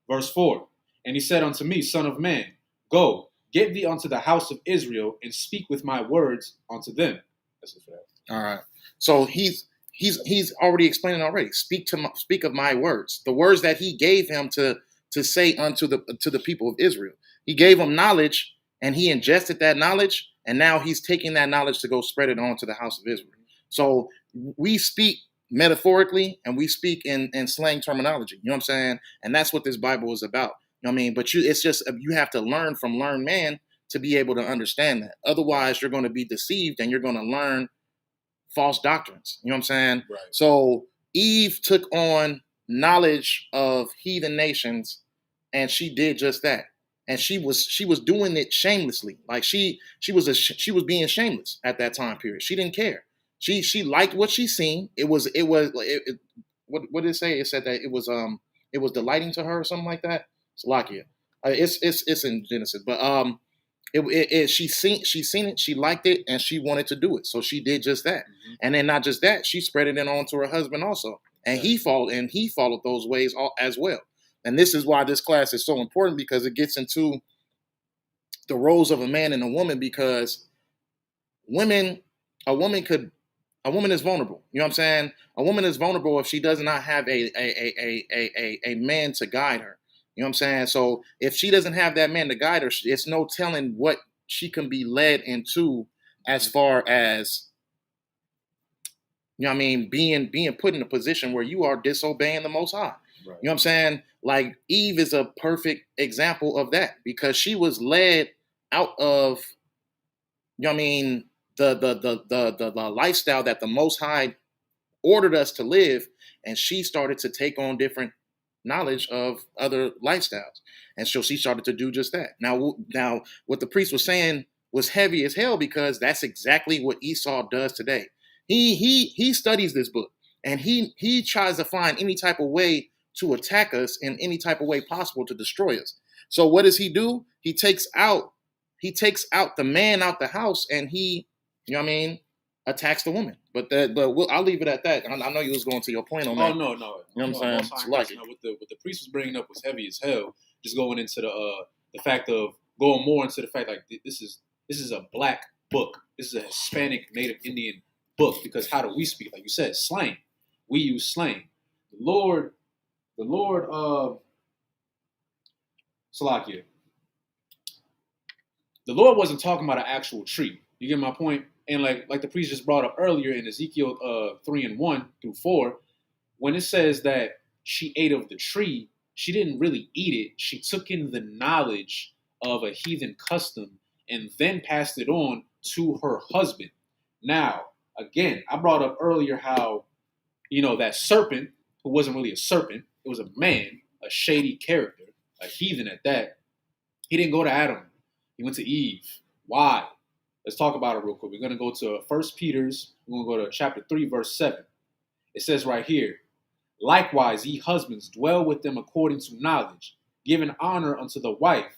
Verse 4. And he said unto me, Son of man, go, get thee unto the house of Israel, and speak with my words unto them. That's a fact. All right. So he's he's already explaining already. Speak of my words, the words that he gave him to say unto the people of Israel. He gave them knowledge, and he ingested that knowledge, and now he's taking that knowledge to go spread it on to the house of Israel. So we speak metaphorically, and we speak in slang terminology. You know what I'm saying? And that's what this Bible is about. You know what I mean? But it's just you have to learn from learned man to be able to understand that. Otherwise, you're going to be deceived, and you're going to learn false doctrines. You know what I'm saying? Right. So Eve took on knowledge of heathen nations, and she did just that. And she was doing it shamelessly. Like she was being shameless at that time period. She didn't care. She liked what she seen. What did it say? It said that it was delighting to her or something like that. Salakia. It's in Genesis, but she seen it, she liked it, and she wanted to do it, so she did just that. Mm-hmm. And then not just that, she spread it on to her husband also, and he followed those ways as well. And this is why this class is so important, because it gets into the roles of a man and a woman, because a woman is vulnerable. You know what I'm saying? A woman is vulnerable if she does not have a man to guide her. You know what I'm saying? So if she doesn't have that man to guide her, it's no telling what she can be led into, as far as, you know what I mean, being put in a position where you are disobeying the Most High. Right. You know what I'm saying? Like Eve is a perfect example of that, because she was led out of, you know what I mean, the lifestyle that the Most High ordered us to live, and she started to take on different knowledge of other lifestyles, and so she started to do just that. Now what the priest was saying was heavy as hell, because that's exactly what Esau does today. He studies this book, and he tries to find any type of way to attack us in any type of way possible to destroy us. So what does he do? He takes out the man out the house, and he, you know what I mean, attacks the woman. But I'll leave it at that. I know you was going to your point on that. Oh no. You know what I'm saying? It's like what the priest was bringing up was heavy as hell. Just going into the fact of going more into the fact, like, this is a black book. This is a Hispanic Native Indian book, because how do we speak? Like you said, slang. We use slang. The Lord Salakia. The Lord wasn't talking about an actual tree. You get my point? And like the priest just brought up earlier in Ezekiel 3:1-4, when it says that she ate of the tree, she didn't really eat it. She took in the knowledge of a heathen custom and then passed it on to her husband. Now, again, I brought up earlier how, that serpent, who wasn't really a serpent, it was a man, a shady character, a heathen at that. He didn't go to Adam. He went to Eve. Why? Let's talk about it real quick. We're going to go to 1 Peter's. We're going to go to chapter 3, verse 7. It says right here, likewise, ye husbands, dwell with them according to knowledge, giving honor unto the wife,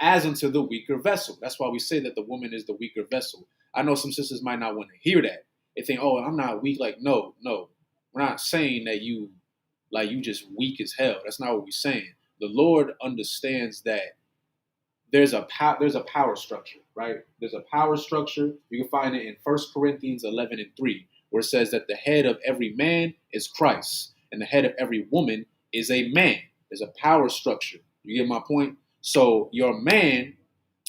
as unto the weaker vessel. That's why we say that the woman is the weaker vessel. I know some sisters might not want to hear that. They think, oh, I'm not weak. Like, no. We're not saying that you just weak as hell. That's not what we're saying. The Lord understands that there's a power structure, right? There's a power structure. You can find it in 1 Corinthians 11:3, where it says that the head of every man is Christ, and the head of every woman is a man. There's a power structure. You get my point? So your man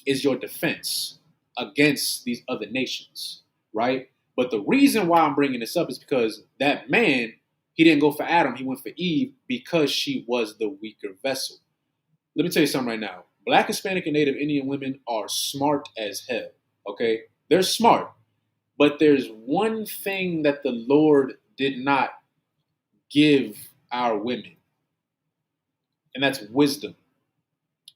is your defense against these other nations, right? But the reason why I'm bringing this up is because that man, he didn't go for Adam, he went for Eve, because she was the weaker vessel. Let me tell you something right now. Black, Hispanic, and Native Indian women are smart as hell, okay? They're smart. But there's one thing that the Lord did not give our women, and that's wisdom.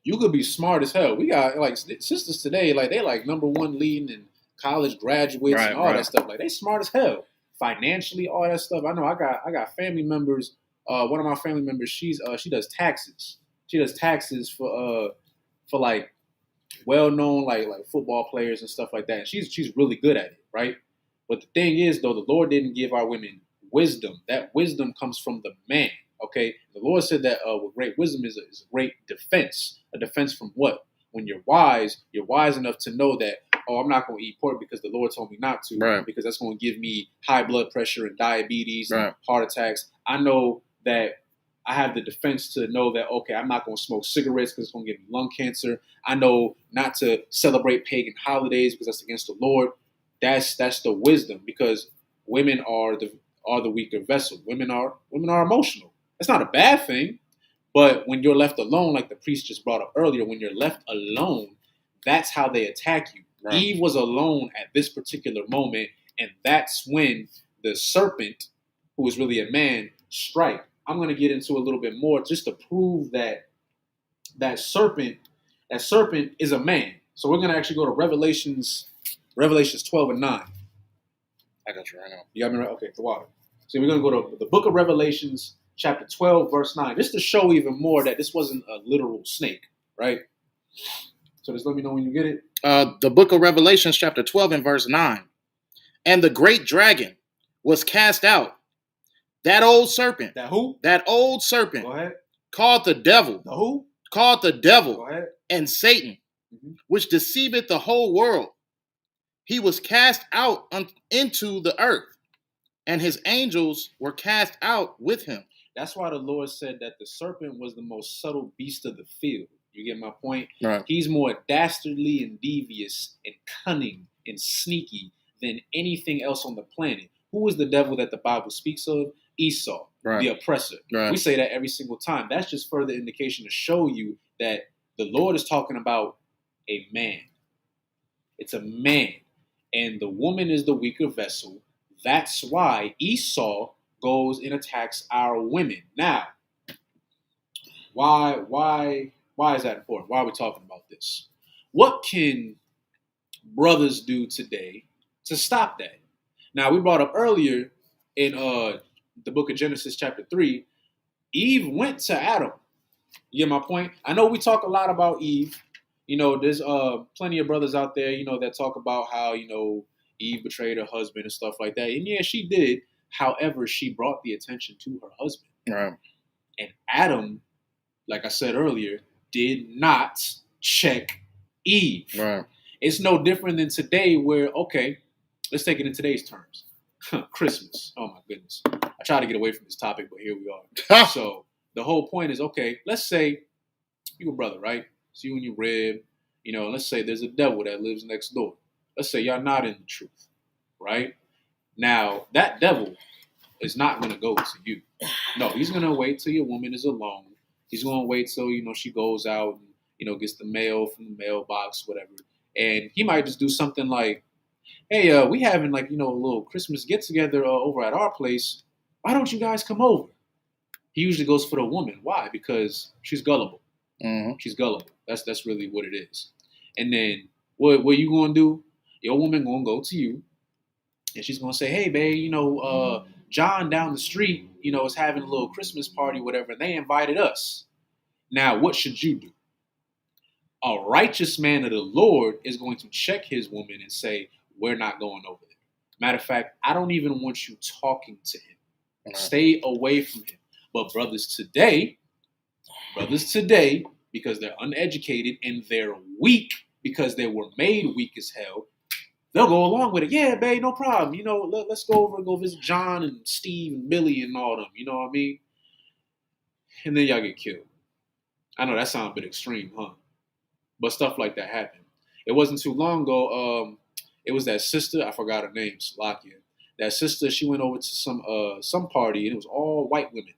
You could be smart as hell. We got, like, sisters today, like, they like number one leading in college graduates and all that stuff. Like, they smart as hell. Financially, all that stuff. I know I got family members. One of my family members, she does taxes. She does taxes for like well-known like football players and stuff like that. And she's really good at it, right? But the thing is, though, the Lord didn't give our women wisdom. That wisdom comes from the man, okay? The Lord said that with great wisdom is a great defense. A defense from what? When you're wise enough to know that oh, I'm not going to eat pork because the Lord told me not to, Right. because that's going to give me high blood pressure and diabetes, Right. and heart attacks. I know that I have the defense to know that, okay, I'm not going to smoke cigarettes because it's going to give me lung cancer. I know not to celebrate pagan holidays because that's against the Lord. That's the wisdom, because women are the weaker vessel. Women are emotional. That's not a bad thing. But when you're left alone, like the priest just brought up earlier, when you're left alone, that's how they attack you. Right. Eve was alone at this particular moment, and that's when the serpent, who was really a man, strike. I'm going to get into a little bit more just to prove that serpent is a man. So we're going to actually go to Revelations 12 and 9. I got you right now. You got me right? Okay, the water. So we're going to go to the book of Revelations, chapter 12, verse 9. Just to show even more that this wasn't a literal snake, right? So just let me know when you get it. The book of Revelations, chapter 12 and verse 9. And the great dragon was cast out. That old serpent. That who? That old serpent. Go ahead. Called the devil. The who? Called the devil. Go ahead. And Satan, which deceiveth the whole world. He was cast out into the earth, and his angels were cast out with him. That's why the Lord said that the serpent was the most subtle beast of the field. You get my point? Right. He's more dastardly and devious and cunning and sneaky than anything else on the planet. Who is the devil that the Bible speaks of? Esau, right. The oppressor. Right. We say that every single time. That's just further indication to show you that the Lord is talking about a man. It's a man. And the woman is the weaker vessel. That's why Esau goes and attacks our women. Now, why is that important? Why are we talking about this? What can brothers do today to stop that? Now, we brought up earlier in the book of Genesis chapter 3, Eve went to Adam. You get my point? I know we talk a lot about Eve. You know, there's plenty of brothers out there, you know, that talk about how, you know, Eve betrayed her husband and stuff like that. And yeah, she did. However, she brought the attention to her husband. Right. And Adam, like I said earlier, did not check Eve. Right. It's no different than today where, okay, let's take it in today's terms. Christmas. Oh, my goodness. I try to get away from this topic, but here we are. So the whole point is, okay, let's say you're a brother, right? It's you and your rib. You know, let's say there's a devil that lives next door. Let's say y'all not in the truth, right? Now, that devil is not going to go to you. No, he's going to wait till your woman is alone. He's going to wait till, you know, she goes out and, you know, gets the mail from the mailbox, whatever. And he might just do something like, hey, we having like, you know, a little Christmas get-together over at our place. Why don't you guys come over? He usually goes for the woman. Why? Because she's gullible. Mm-hmm. She's gullible. That's really what it is. And then what you going to do? Your woman going to go to you. And she's going to say, hey, babe, you know, John down the street, you know, is having a little Christmas party, whatever. And they invited us. Now, what should you do? A righteous man of the Lord is going to check his woman and say, we're not going over there. Matter of fact, I don't even want you talking to him. Right. Stay away from him. But brothers today, because they're uneducated and they're weak because they were made weak as hell, they'll go along with it. Yeah, babe, no problem. You know, let's go over and go visit John and Steve and Billy and all them. You know what I mean? And then y'all get killed. I know that sounds a bit extreme, huh? But stuff like that happened. It wasn't too long ago. It was that sister. I forgot her name. Slovakia. That sister. She went over to some party and it was all white women.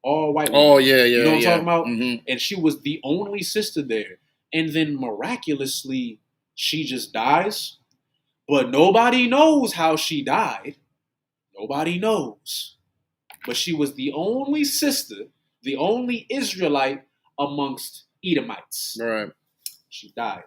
All white women. Oh yeah. You know what I'm talking about? Mm-hmm. And she was the only sister there. And then miraculously, she just dies. But nobody knows how she died. Nobody knows. But she was the only sister, the only Israelite amongst Edomites. Right. She died.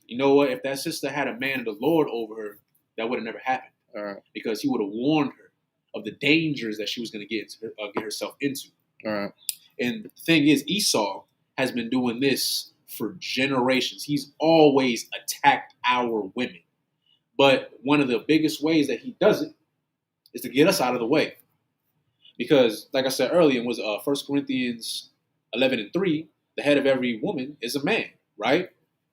You know what? If that sister had a man of the Lord over her, that would have never happened. Right. Because he would have warned her of the dangers that she was going to get herself into. Right. And the thing is, Esau has been doing this for generations. He's always attacked our women. But one of the biggest ways that he does it is to get us out of the way. Because, like I said earlier, it was 1 Corinthians 11:3, the head of every woman is a man, right?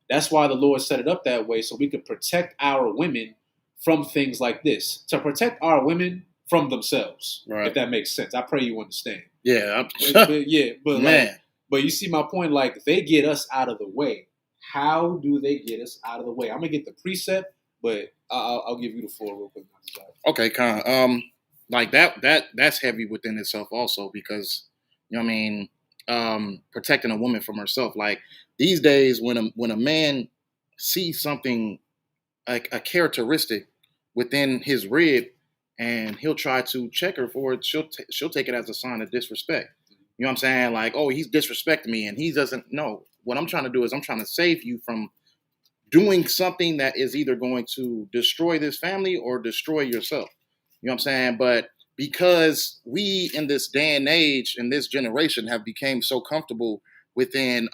That's why the Lord set it up that way, so we could protect our women from things like this, to protect our women from themselves. Right. If that makes sense. I pray you understand. Yeah. But man. But you see my point, like, they get us out of the way. How do they get us out of the way? I'm gonna get the precept, but I'll give you the floor real quick. Okay, Con. Like that's heavy within itself also, because you know what I mean, protecting a woman from herself. Like these days, when a man sees something like a characteristic within his rib, and he'll try to check her for it, she'll take it as a sign of disrespect. You know what I'm saying? Like, oh, he's disrespecting me, and he doesn't know. What I'm trying to do is I'm trying to save you from doing something that is either going to destroy this family or destroy yourself. You know what I'm saying? But because we in this day and age, in this generation, have become so comfortable within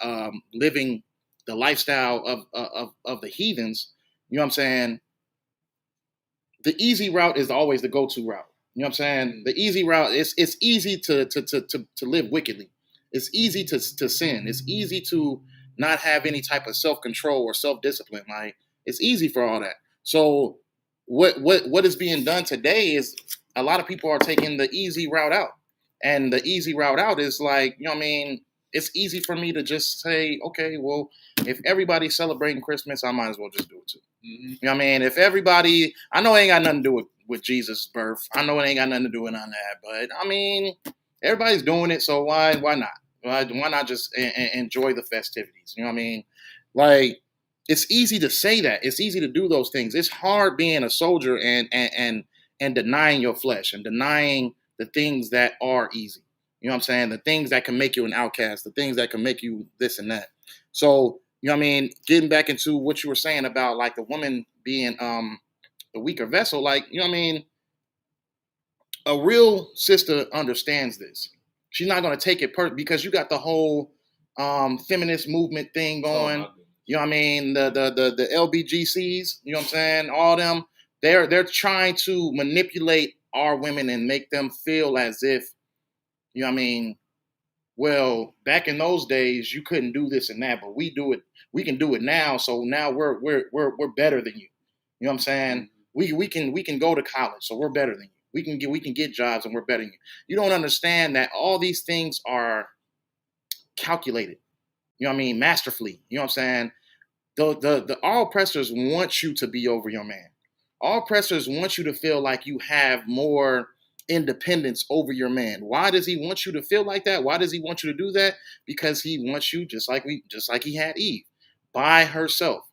living the lifestyle of the heathens, you know what I'm saying? The easy route is always the go-to route. You know what I'm saying? The easy route, it's easy to live wickedly. It's easy to sin. It's easy to not have any type of self-control or self-discipline. Like, it's easy for all that. So what is being done today is a lot of people are taking the easy route out. And the easy route out is like, you know what I mean? It's easy for me to just say, okay, well, if everybody's celebrating Christmas, I might as well just do it too. Mm-hmm. You know what I mean? If everybody, I know it ain't got nothing to do with Jesus' birth. I know it ain't got nothing to do with none of that. But I mean, everybody's doing it, so why not? Why not just enjoy the festivities? You know what I mean? Like, it's easy to say that. It's easy to do those things. It's hard being a soldier and denying your flesh and denying the things that are easy. You know what I'm saying? The things that can make you an outcast, the things that can make you this and that. So, you know what I mean? Getting back into what you were saying about like the woman being the weaker vessel, like, you know what I mean? A real sister understands this. She's not going to take it because you got the whole feminist movement thing going. You know what I mean? The LBGCs, you know what I'm saying? All them, they're trying to manipulate our women and make them feel as if, you know what I mean, well, back in those days you couldn't do this and that, but we do it. We can do it now, so now we're better than you. You know what I'm saying? We can go to college, so we're better than you. We can get jobs and we're better than you. You don't understand that all these things are calculated. You know what I mean? Masterfully. You know what I'm saying? The all oppressors want you to be over your man. All oppressors want you to feel like you have more independence over your man. Why does he want you to feel like that? Why does he want you to do that? Because he wants you just like he had Eve, by herself.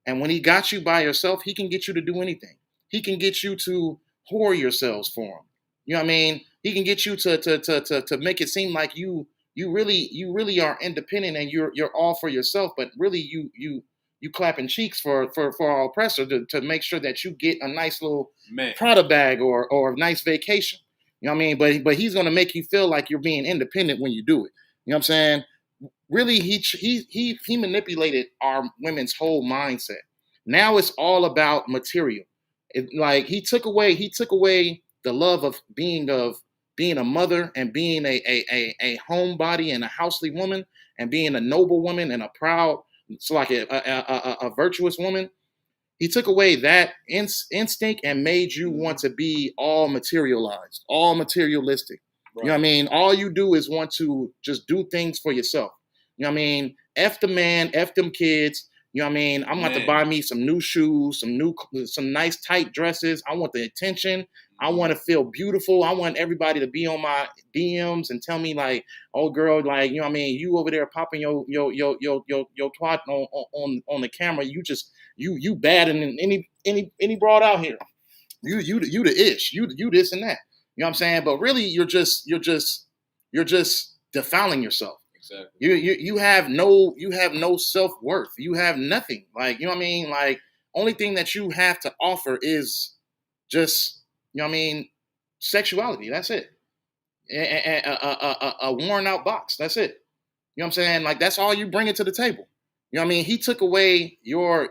And when he got you by yourself, he can get you to do anything. He can get you to whore yourselves for him. You know what I mean? He can get you to make it seem like you really are independent and you're all for yourself, but really you clapping cheeks for our oppressor to make sure that you get a nice little Prada bag or a nice vacation. You know what I mean? But he's gonna make you feel like you're being independent when you do it. You know what I'm saying? Really, he manipulated our women's whole mindset. Now it's all about material. Like he took away the love of being a mother and being a homebody and a housely woman and being a noble woman and a proud, it's like a virtuous woman. He took away that instinct and made you want to be all materialized, all materialistic. Right. You know what I mean? All you do is want to just do things for yourself. You know what I mean? F the man, F them kids. You know what I mean? I'm going to buy me some new shoes, some nice tight dresses. I want the attention. I want to feel beautiful. I want everybody to be on my DMs and tell me like, oh girl, like, you know what I mean? You over there popping your twat on the camera. You bad than any broad out here. You the ish. You this and that. You know what I'm saying? But really you're just defiling yourself. Exactly. You have no self-worth. You have nothing. Like, you know what I mean? Like, only thing that you have to offer is just, you know what I mean, sexuality. That's it. A worn out box. That's it. You know what I'm saying? Like, that's all you bring it to the table. You know what I mean? He took away your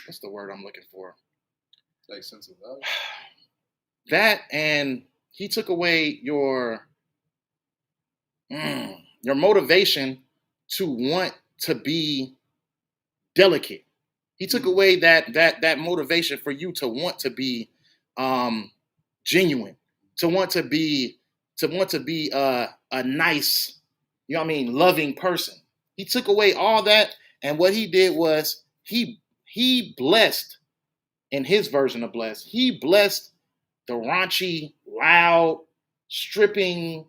what's the word I'm looking for? Like sense of value. That, and he took away your to want to be delicate. He took away that motivation for you to want to be genuine, to want to be a nice, you know what I mean, loving person. He took away all that, and what he did was he blessed, in his version of blessed, he blessed the raunchy, loud, stripping,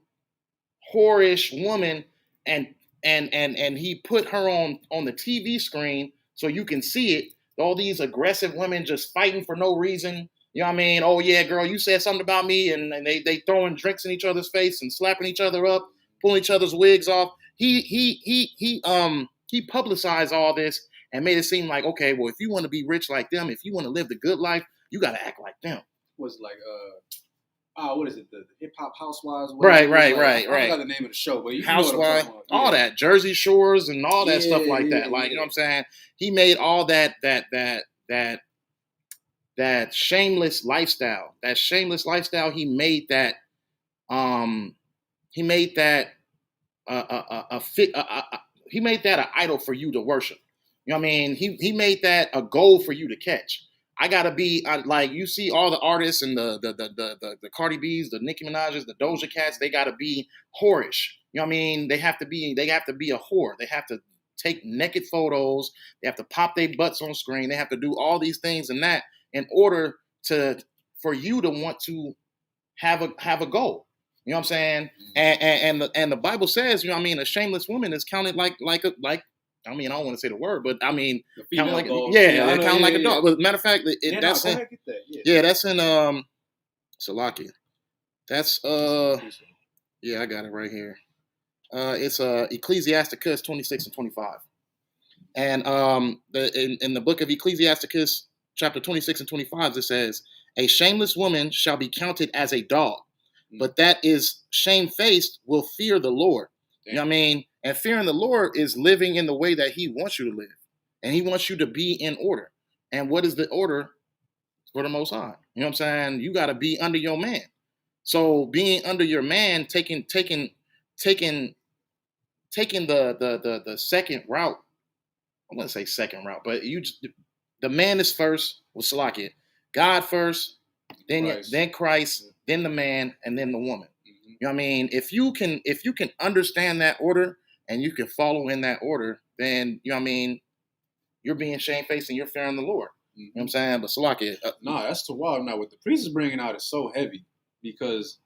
whorish woman, and he put her on the TV screen so you can see it. All these aggressive women just fighting for no reason. You know what I mean? Oh yeah, girl, you said something about me, and they throwing drinks in each other's face and slapping each other up, pulling each other's wigs off. He publicized all this and made it seem like, okay, well, if you want to be rich like them, if you want to live the good life, you got to act like them. Was like what is it? The Hip Hop Housewives? Right. I forgot the name of the show, but you Housewives, all that, Jersey Shores, and all that stuff like that. Like, you know what I'm saying? He made all that shameless lifestyle. That shameless lifestyle. He made that. He made that he made that an idol for you to worship. You know what I mean? He made that a goal for you to catch. I gotta be like, you see all the artists and the Cardi B's, the Nicki Minaj's, the Doja Cats. They gotta be whorish. You know what I mean? They have to be a whore. They have to take naked photos. They have to pop their butts on screen. They have to do all these things and that in order for you to want to have a goal. You know what I'm saying? And the Bible says, you know what I mean, a shameless woman is counted like I mean, I don't want to say the word, but I mean, kind of like a dog. But matter of fact, that's in that's in Salakia. That's yeah, I got it right here. It's Ecclesiasticus 26 and 25, and in the book of Ecclesiasticus, chapter 26 and 25, it says, "A shameless woman shall be counted as a dog, but that is shamefaced will fear the Lord." You know what I mean? And fearing the Lord is living in the way that he wants you to live. And he wants you to be in order. And what is the order for the Most High? You know what I'm saying? You got to be under your man. So being under your man, taking the second route. I wouldn't say second route, but the man is first. Well, Salakia. God first, then Christ, then the man, and then the woman. You know what I mean? If you can understand that order and you can follow in that order, then, you know what I mean, you're being shamefaced and you're fearing the Lord. You know what I'm saying? But Salakia. No, that's too wild. Now, what the priest is bringing out is so heavy because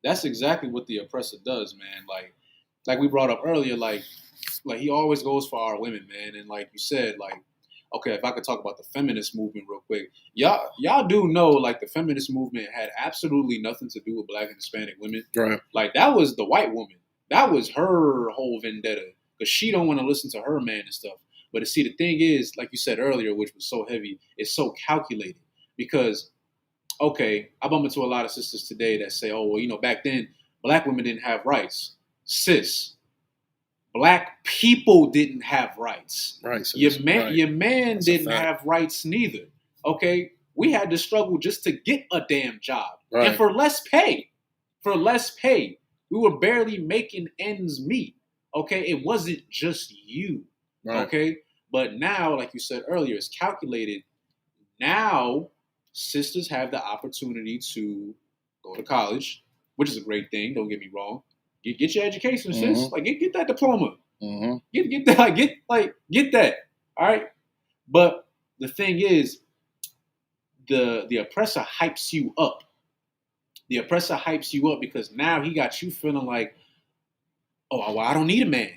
that's exactly what the oppressor does, man. Like we brought up earlier, like he always goes for our women, man. And like you said, like, okay, if I could talk about the feminist movement real quick. Y'all do know, like, the feminist movement had absolutely nothing to do with Black and Hispanic women. Right. Like, that was the white woman. That was her whole vendetta because she don't want to listen to her man and stuff. But see, the thing is, like you said earlier, which was so heavy, it's so calculated because, okay, I bump into a lot of sisters today that say, oh, well, you know, back then, Black women didn't have rights. Sis, Black people didn't have rights. Right. Your man didn't have rights neither. Okay? We had to struggle just to get a damn job. Right. And for less pay. We were barely making ends meet. Okay? It wasn't just you. Right. Okay? But now, like you said earlier, it's calculated. Now, sisters have the opportunity to go to college, which is a great thing. Don't get me wrong. Get your education, sis. Like get that diploma. Get that. All right. But the thing is, the oppressor hypes you up. The oppressor hypes you up because now he got you feeling like, oh, well, I don't need a man.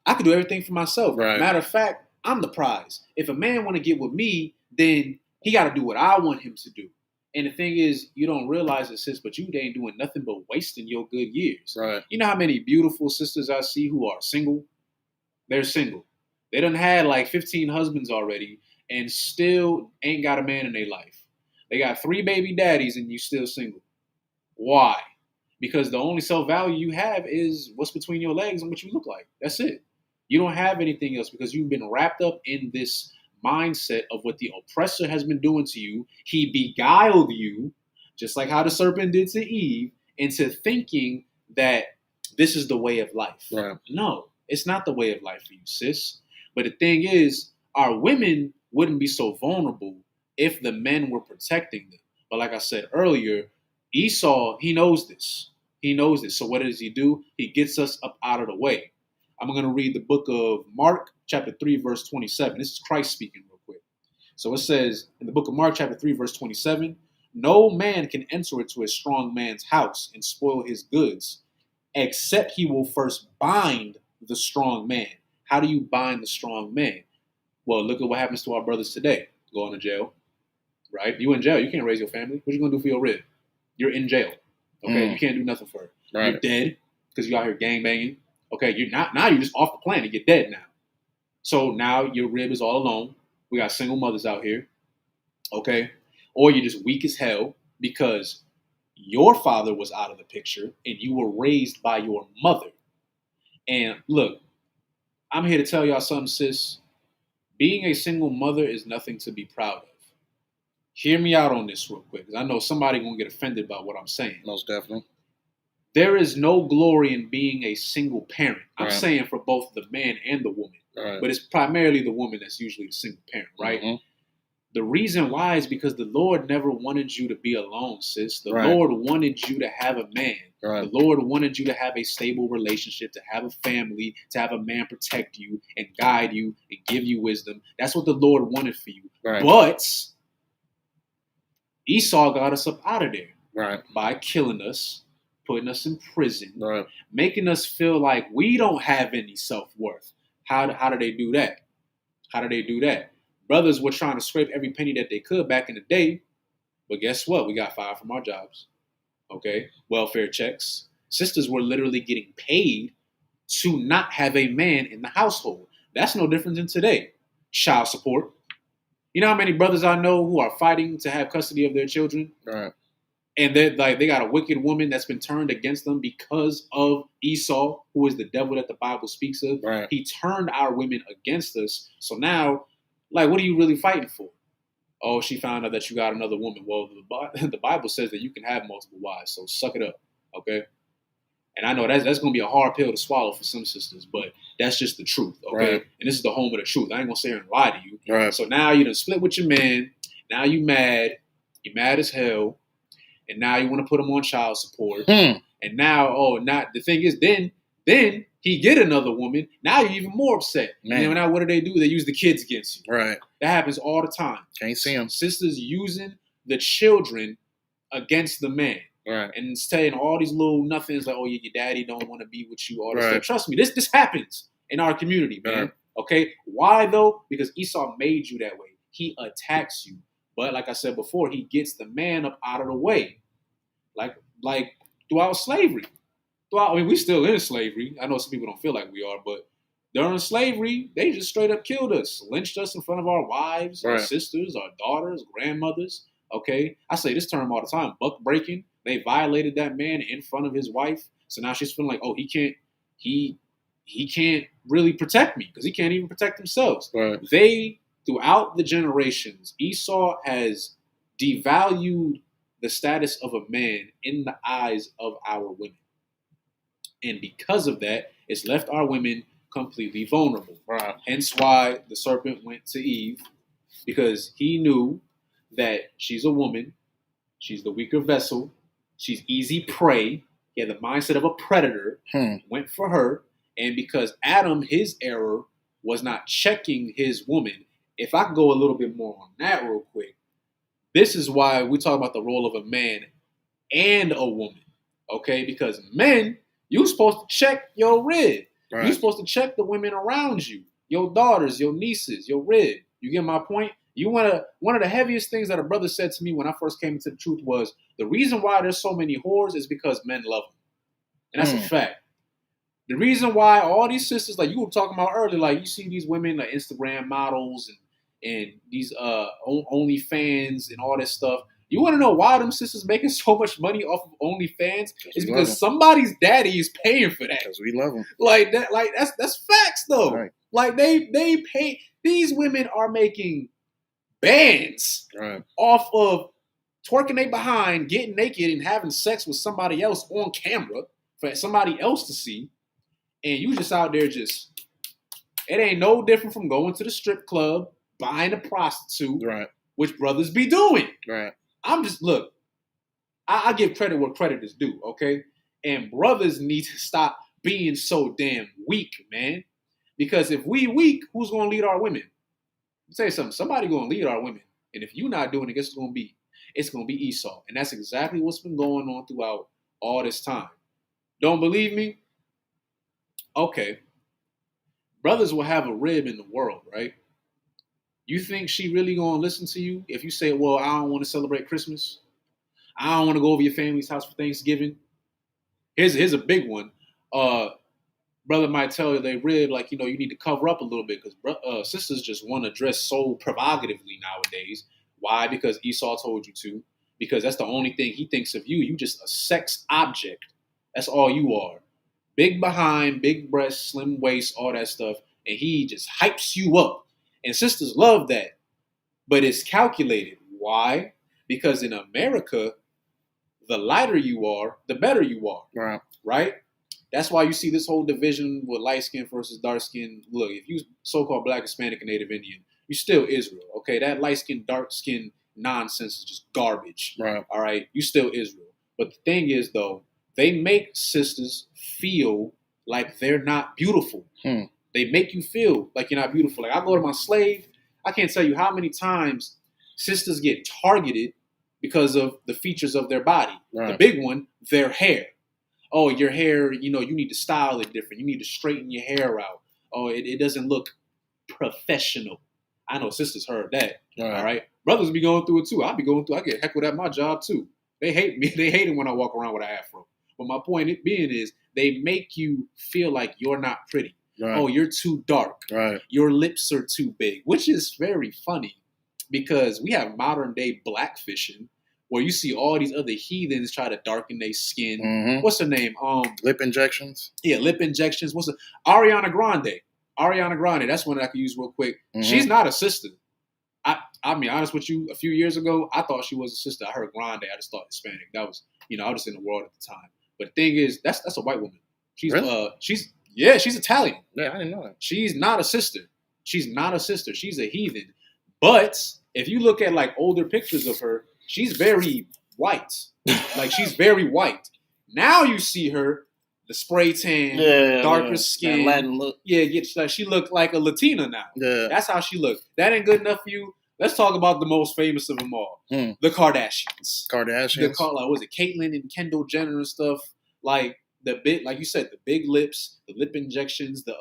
I can do everything for myself. Right. Matter of fact, I'm the prize. If a man want to get with me, then he got to do what I want him to do. And the thing is, you don't realize it, sis, but you ain't doing nothing but wasting your good years. Right. You know how many beautiful sisters I see who are single? They're single. They done had like 15 husbands already and still ain't got a man in their life. They got 3 baby daddies and you still single. Why? Because the only self-value you have is what's between your legs and what you look like. That's it. You don't have anything else because you've been wrapped up in this mindset of what the oppressor has been doing to you. He beguiled you, just like how the serpent did to Eve, into thinking that this is the way of life. Right. No, it's not the way of life for you, sis. But the thing is, our women wouldn't be so vulnerable if the men were protecting them. But like I said earlier, Esau, he knows this. He knows this. So what does he do? He gets us up out of the way. I'm going to read the book of Mark, chapter 3, verse 27. This is Christ speaking real quick. So it says in the book of Mark, chapter 3, verse 27, no man can enter into a strong man's house and spoil his goods, except he will first bind the strong man. How do you bind the strong man? Well, look at what happens to our brothers today. Going to jail, right? You in jail. You can't raise your family. What you going to do for your rib? You're in jail. Okay, you can't do nothing for it. Right. You're dead because you out here gangbanging. Okay, you're not. Now you're just off the planet. You're dead now. So now your rib is all alone. We got single mothers out here. Okay, or you're just weak as hell because your father was out of the picture and you were raised by your mother. And look, I'm here to tell y'all something, sis. Being a single mother is nothing to be proud of. Hear me out on this real quick, because I know somebody gonna get offended by what I'm saying. Most definitely. There is no glory in being a single parent. I'm Right. saying for both the man and the woman. Right. But it's primarily the woman that's usually the single parent, right? Mm-hmm. The reason why is because the Lord never wanted you to be alone, sis. The Right. Lord wanted you to have a man. Right. The Lord wanted you to have a stable relationship, to have a family, to have a man protect you and guide you and give you wisdom. That's what the Lord wanted for you. Right. But Esau got us up out of there. Right. By killing us, putting us in prison, Right. making us feel like we don't have any self-worth. How do they do that? How do they do that? Brothers were trying to scrape every penny that they could back in the day, but guess what? We got fired from our jobs. Okay? Welfare checks. Sisters were literally getting paid to not have a man in the household. That's no different than today. Child support. You know how many brothers I know who are fighting to have custody of their children? Right. And they got a wicked woman that's been turned against them because of Esau, who is the devil that the Bible speaks of. Right. He turned our women against us. So now, like, what are you really fighting for? Oh, she found out that you got another woman. Well, the Bible says that you can have multiple wives, so suck it up, okay? And I know that's going to be a hard pill to swallow for some sisters, but that's just the truth, okay? Right. And this is the home of the truth. I ain't going to sit here and lie to you. Right. So now you done split with your man. Now you mad. You mad as hell. And now you want to put him on child support. And now, the thing is, then he get another woman. Now you're even more upset. Man. And now what do? They use the kids against you. Right. That happens all the time. Can't see them. Sisters using the children against the man. Right. And saying all these little nothings like, oh, your daddy don't want to be with you, all this stuff. Trust me, this happens in our community, man. Right. Okay? Why, though? Because Esau made you that way. He attacks you. But like I said before, he gets the man up out of the way. Like throughout slavery. We still in slavery. I know some people don't feel like we are, but during slavery, they just straight up killed us, lynched us in front of our wives, our sisters, our daughters, grandmothers. Okay? I say this term all the time, buck breaking. They violated that man in front of his wife. So now she's feeling like, oh, he can't really protect me because he can't even protect themselves. Right. Throughout the generations, Esau has devalued the status of a man in the eyes of our women. And because of that, it's left our women completely vulnerable. Right. Hence why the serpent went to Eve, because he knew that she's a woman, she's the weaker vessel, she's easy prey. He had the mindset of a predator, went for her, and because Adam, his error was not checking his woman. If I could go a little bit more on that real quick, this is why we talk about the role of a man and a woman, okay? Because men, you're supposed to check your rib. Right. You're supposed to check the women around you, your daughters, your nieces, your rib. You get my point? One of the heaviest things that a brother said to me when I first came into the truth was, the reason why there's so many whores is because men love them. And that's a fact. The reason why all these sisters, like you were talking about earlier, like you see these women like Instagram models and these OnlyFans and all this stuff. You want to know why them sisters making so much money off of OnlyFans? It's because somebody's daddy is paying for that. Because we love them. Like that. Like that's facts though. Right. Like they pay. These women are making bands off of twerking they behind, getting naked, and having sex with somebody else on camera. for somebody else to see, and you just out there just, it ain't no different from going to the strip club, buying a prostitute, Right. which brothers be doing. Right. I'm just, look, I give credit where credit is due, okay? And brothers need to stop being so damn weak, man. Because if we weak, who's going to lead our women? I'll tell you something, somebody going to lead our women. And if you're not doing it, guess what's going to be? It's going to be Esau. And that's exactly what's been going on throughout all this time. Don't believe me? Okay. Brothers will have a rib in the world, right? You think she really going to listen to you if you say, well, I don't want to celebrate Christmas? I don't want to go over your family's house for Thanksgiving? Here's a big one. Brother might tell you they rib, like, you need to cover up a little bit because sisters just want to dress so provocatively nowadays. Why? Because Esau told you to. Because that's the only thing he thinks of you. You just a sex object. That's all you are. Big behind, big breasts, slim waist, all that stuff. And he just hypes you up. And sisters love that. But it's calculated. Why? Because in America, the lighter you are, the better you are. Right? That's why you see this whole division with light skin versus dark skin. Look, if you so-called Black, Hispanic, and Native Indian, you still Israel. Okay, that light skin, dark skin nonsense is just garbage. Right. All right, you still Israel. But the thing is, though, they make sisters feel like they're not beautiful. They make you feel like you're not beautiful. Like I go to my slave, I can't tell you how many times sisters get targeted because of the features of their body. Right. The big one, their hair. Oh, your hair, you need to style it different. You need to straighten your hair out. Oh, it doesn't look professional. I know sisters heard that. All right. Brothers be going through it too. I get heckled at my job too. They hate me. They hate it when I walk around with an afro. But my point being is they make you feel like you're not pretty. Right. Oh, you're too dark. Right. Your lips are too big, which is very funny because we have modern day blackfishing where you see all these other heathens try to darken their skin. Mm-hmm. What's her name? Lip injections. Yeah, lip injections. Ariana Grande. Ariana Grande. That's one that I could use real quick. Mm-hmm. She's not a sister. I'll be honest with you. A few years ago, I thought she was a sister. I heard Grande. I just thought Hispanic. That was, I was just in the world at the time. But the thing is, that's a white woman. She's really? She's Italian. Yeah, I didn't know that. She's not a sister. She's not a sister. She's a heathen. But if you look at like older pictures of her, she's very white. Like she's very white. Now you see her, the spray tan, darker skin. That Latin look. Yeah, she looked like a Latina now. Yeah. That's how she looked. That ain't good enough for you. Let's talk about the most famous of them all. The Kardashians. Was it Caitlyn and Kendall Jenner and stuff? Like the big, like you said, the big lips, the lip injections, the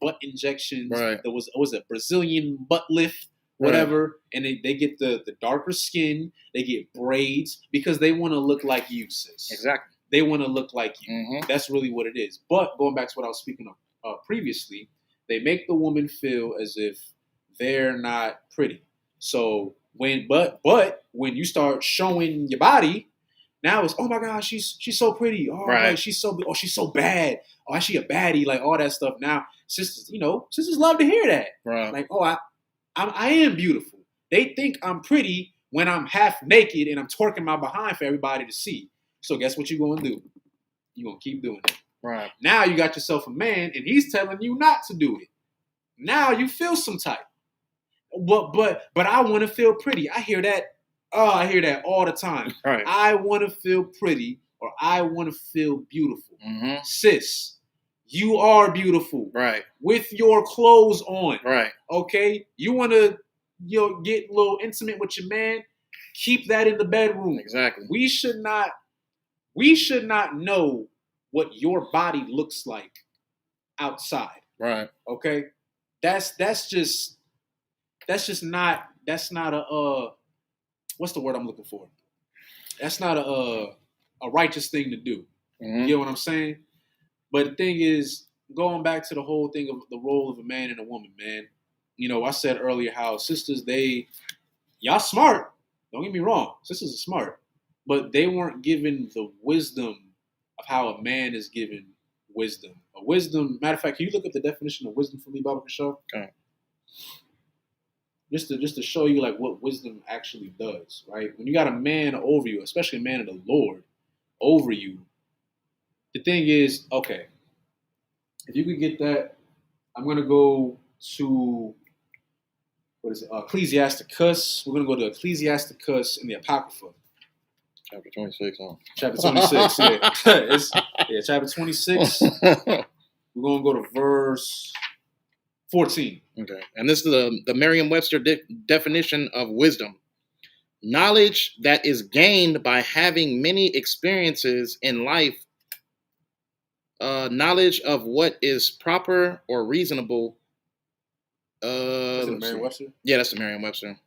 butt injections. Right. There was a Brazilian butt lift, whatever. Right. And they get the darker skin. They get braids because they want to look like you, sis. Exactly. They want to look like you. Mm-hmm. That's really what it is. But going back to what I was speaking of previously, they make the woman feel as if they're not pretty. So when you start showing your body, now it's, oh my gosh, she's so pretty. Oh, right. Like, she's so bad. Oh, is she a baddie? Like all that stuff. Now sisters love to hear that. Right. Like, oh, I am beautiful. They think I'm pretty when I'm half naked and I'm twerking my behind for everybody to see. So guess what you're gonna do? You're gonna keep doing it. Right. Now you got yourself a man and he's telling you not to do it. Now you feel some type. But I want to feel pretty. I hear that. Oh, I hear that all the time. Right. I want to feel pretty or I want to feel beautiful. Mm-hmm. Sis, you are beautiful. Right. With your clothes on. Right. Okay? You want to get a little intimate with your man? Keep that in the bedroom. Exactly. We should not know what your body looks like outside. Right. Okay? That's not a what's the word I'm looking for? That's not a righteous thing to do. Mm-hmm. You know what I'm saying? But the thing is, going back to the whole thing of the role of a man and a woman, man. I said earlier how sisters, y'all smart. Don't get me wrong. Sisters are smart. But they weren't given the wisdom of how a man is given wisdom. Matter of fact, can you look up the definition of wisdom for me, Baba Kashaw? Okay. Just to show you like what wisdom actually does, right? When you got a man over you, especially a man of the Lord over you, The thing is, okay, if you could get that, I'm gonna go to what is it? Ecclesiasticus. We're gonna go to Ecclesiasticus in the Apocrypha. Chapter 26. Chapter 26. Yeah, chapter 26. We're gonna go to verse 14. Okay, and this is the Merriam-Webster definition of wisdom: knowledge that is gained by having many experiences in life. Knowledge of what is proper or reasonable. Is it Merriam-Webster? Yeah, that's the Merriam-Webster.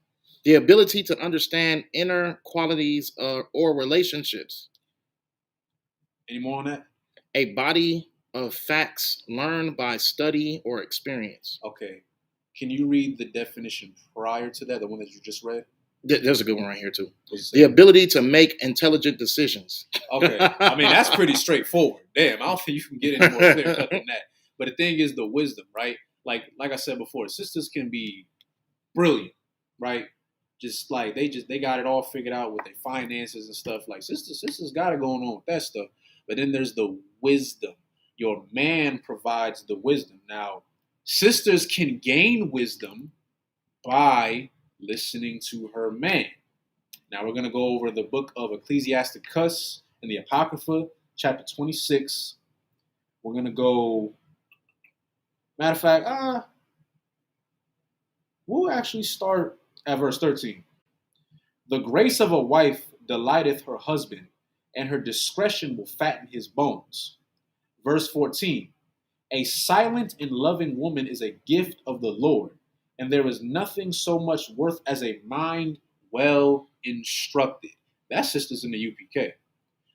The ability to understand inner qualities or relationships. Any more on that? A body of facts learned by study or experience. Okay. Can you read the definition prior to that, the one that you just read? There's a good one right here, too. The ability to make intelligent decisions. Okay. I mean, that's pretty straightforward. Damn, I don't think you can get any more clear cut than that. But the thing is the wisdom, right? Like I said before, sisters can be brilliant, right? Just like they got it all figured out with their finances and stuff. Like sisters got it going on with that stuff. But then there's the wisdom. Your man provides the wisdom. Now, sisters can gain wisdom by listening to her man. Now we're going to go over the book of Ecclesiasticus in the Apocrypha, chapter 26. We're going to go, matter of fact, we'll actually start at verse 13. The grace of a wife delighteth her husband, and her discretion will fatten his bones. Verse 14. A silent and loving woman is a gift of the Lord, and there is nothing so much worth as a mind well instructed. That's sisters in the UPK.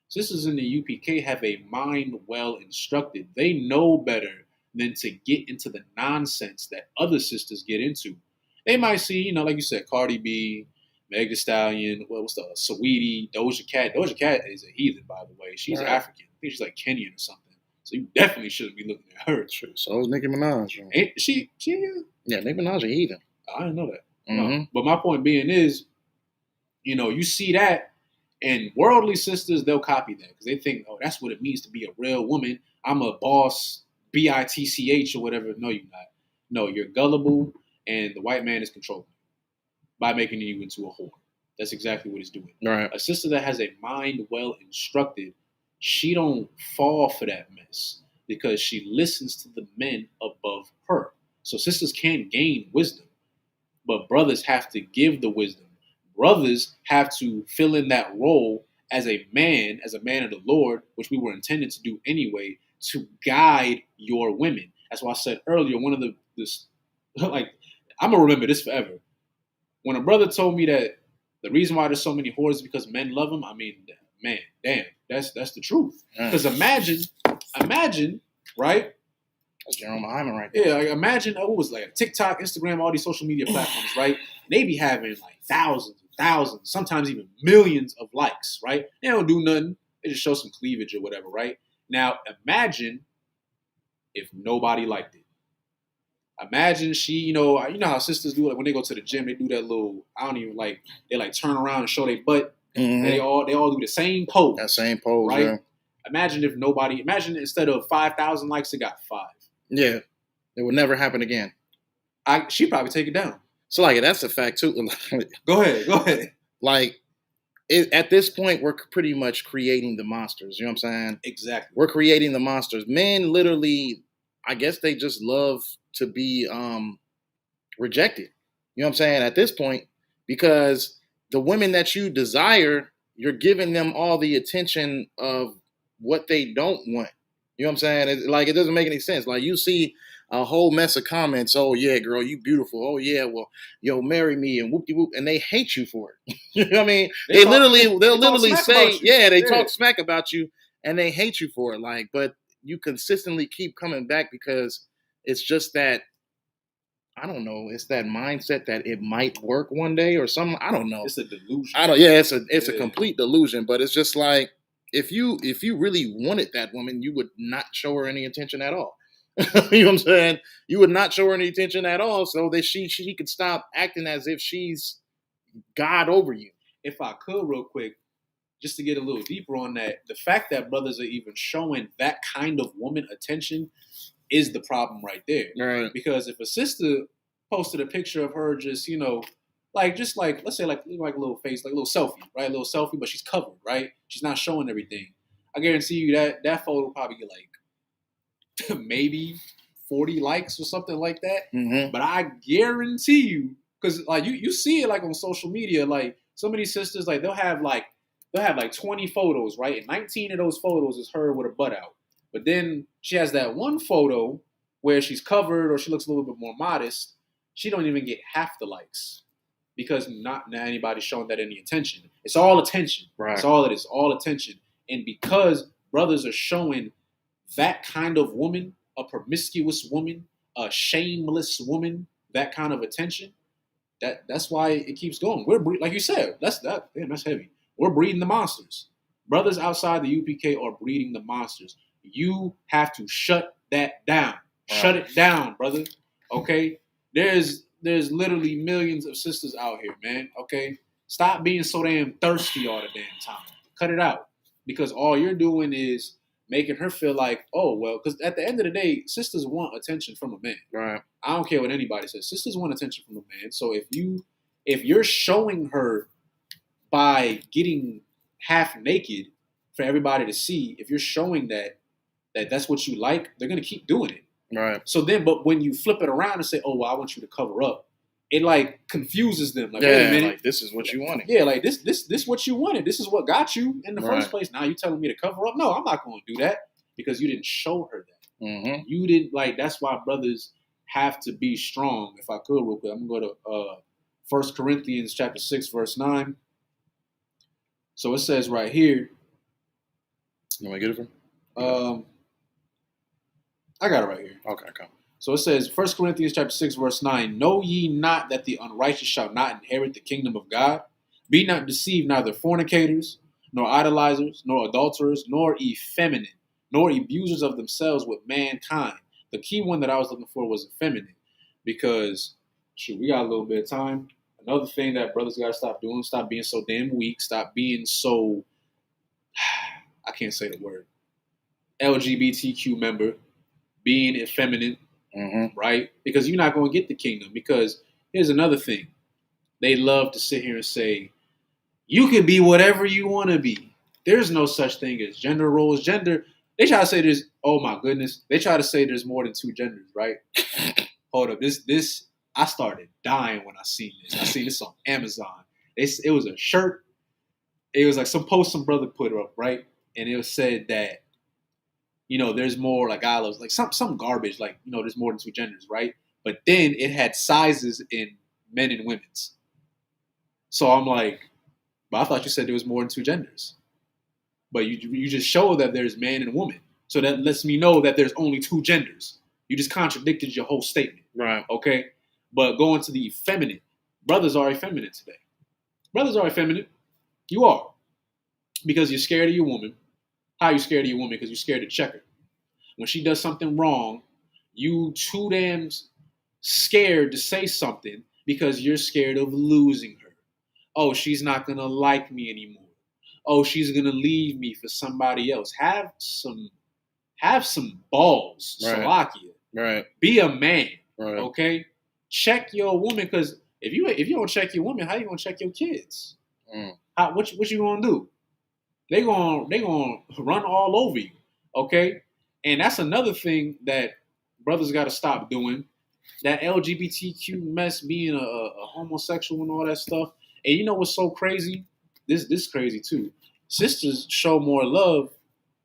Sisters in the UPK have a mind well instructed. They know better than to get into the nonsense that other sisters get into. They might see, like you said, Cardi B, Meg Thee Stallion, what's the Saweetie, Doja Cat. Doja Cat is a heathen, by the way. She's African. I think she's like Kenyan or something. So you definitely shouldn't be looking at her. True. So is Nicki Minaj. Right? Ain't she? Yeah, Nicki Minaj a heathen. I didn't know that. Mm-hmm. No. But my point being is, you see that, and worldly sisters, they'll copy that because they think, oh, that's what it means to be a real woman. I'm a boss, bitch or whatever. No, you're not. No, you're gullible, and the white man is controlling you by making you into a whore. That's exactly what he's doing. Right. A sister that has a mind well instructed, she don't fall for that mess because she listens to the men above her. So sisters can gain wisdom, but brothers have to give the wisdom. Brothers have to fill in that role as a man of the Lord, which we were intended to do anyway, to guide your women. That's why I said earlier, one of I'm gonna remember this forever. When a brother told me that the reason why there's so many whores is because men love them, I mean, man, damn, that's the truth. Because imagine, right? That's Jerome Hyman right there. Yeah, like imagine what was like TikTok, Instagram, all these social media platforms, right? They be having like thousands, sometimes even millions of likes, right? They don't do nothing. They just show some cleavage or whatever, right? Now imagine if nobody liked it. Imagine she, you know how sisters do it when they go to the gym, they do that little, they like turn around and show their butt. Mm-hmm. They all do the same pose. That same pose, right? Yeah. Imagine instead of 5,000 likes, it got 5. Yeah. It would never happen again. She'd probably take it down. So that's a fact too. Go ahead. At this point, we're pretty much creating the monsters. You know what I'm saying? Exactly. We're creating the monsters. Men literally, I guess they just love to be rejected. You know what I'm saying? At this point, because the women that you desire, you're giving them all the attention of what they don't want. You know what I'm saying? It doesn't make any sense. Like you see a whole mess of comments. Oh yeah, girl, you beautiful. Oh yeah, well, marry me and whoop de whoop, and they hate you for it. You know what I mean? They'll literally say, talk smack about you, and they hate you for it. But you consistently keep coming back because it's just that, I don't know, it's that mindset that it might work one day or something. I don't know. It's a delusion. It's a complete delusion, but it's just like, if you really wanted that woman, you would not show her any attention at all. You know what I'm saying? You would not show her any attention at all so that she could stop acting as if she's God over you. If I could real quick, just to get a little deeper on that, the fact that brothers are even showing that kind of woman attention is the problem right there. Right. Because if a sister posted a picture of her just, let's say like a little face, like a little selfie, right? A little selfie, but she's covered, right? She's not showing everything. I guarantee you that photo will probably get like maybe 40 likes or something like that. Mm-hmm. But I guarantee you, because like you see it like on social media, like some of these sisters, like they'll have like 20 photos, right? And 19 of those photos is her with her butt out. But then she has that one photo where she's covered or she looks a little bit more modest. She don't even get half the likes because not anybody's showing that any attention. It's all attention. Right. That's all it is, all attention. And because brothers are showing that kind of woman, a promiscuous woman, a shameless woman, that kind of attention, that's why it keeps going. We're like you said, that's heavy. We're breeding the monsters. Brothers outside the UPK are breeding the monsters. You have to shut that down. Right. Shut it down, brother. Okay? There's literally millions of sisters out here, man. Okay? Stop being so damn thirsty all the damn time. Cut it out. Because all you're doing is making her feel like, oh, well, because at the end of the day, sisters want attention from a man. Right. I don't care what anybody says. Sisters want attention from a man. So if you're showing her by getting half naked for everybody to see, if you're showing that's what you like, they're going to keep doing it. Right. So then, but when you flip it around and say, oh, well, I want you to cover up, it like confuses them. Like, wait a minute. Like, this is what you wanted. Yeah, like this what you wanted. This is what got you in the first place. Now you telling me to cover up? No, I'm not going to do that because you didn't show her that. Mm-hmm. You didn't, like, that's why brothers have to be strong. If I could real quick, I'm going to go to 1 Corinthians chapter 6, verse 9. So it says right here. You want to get it from? I got it right here. Okay, come. So it says, 1 Corinthians chapter 6, verse 9, know ye not that the unrighteous shall not inherit the kingdom of God? Be not deceived, neither fornicators, nor idolizers, nor adulterers, nor effeminate, nor abusers of themselves with mankind. The key one that I was looking for was effeminate, because, shoot, we got a little bit of time. Another thing that brothers got to stop doing, stop being so damn weak, stop being so, I can't say the word, LGBTQ member, being effeminate, right? Because you're not going to get the kingdom. Because here's another thing. They love to sit here and say, you can be whatever you want to be. There's no such thing as gender roles. They try to say there's, oh my goodness, they try to say there's more than two genders, right? Hold up. This, I started dying when I seen this. I seen this on Amazon. It was a shirt. It was like some post some brother put up, right? And it was said that, there's more like olives, like some garbage, like, there's more than two genders, right? But then it had sizes in men and women's. So I'm like, but I thought you said there was more than two genders. But you just show that there's man and woman. So that lets me know that there's only two genders. You just contradicted your whole statement. Right. Okay? But going to the effeminate, brothers are effeminate today. Brothers are effeminate. You are. Because you're scared of your woman. How are you scared of your woman? Because you're scared to check her. When she does something wrong, you too damn scared to say something because you're scared of losing her. Oh, she's not going to like me anymore. Oh, she's going to leave me for somebody else. Have some balls, right. Salakia. Right. Be a man, right. Okay? Check your woman, because if you don't check your woman, how you going to check your kids? What you going to do? They gonna run all over you, okay? And that's another thing that brothers got to stop doing. That LGBTQ mess, being a homosexual and all that stuff. And you know what's so crazy? This is crazy too. Sisters show more love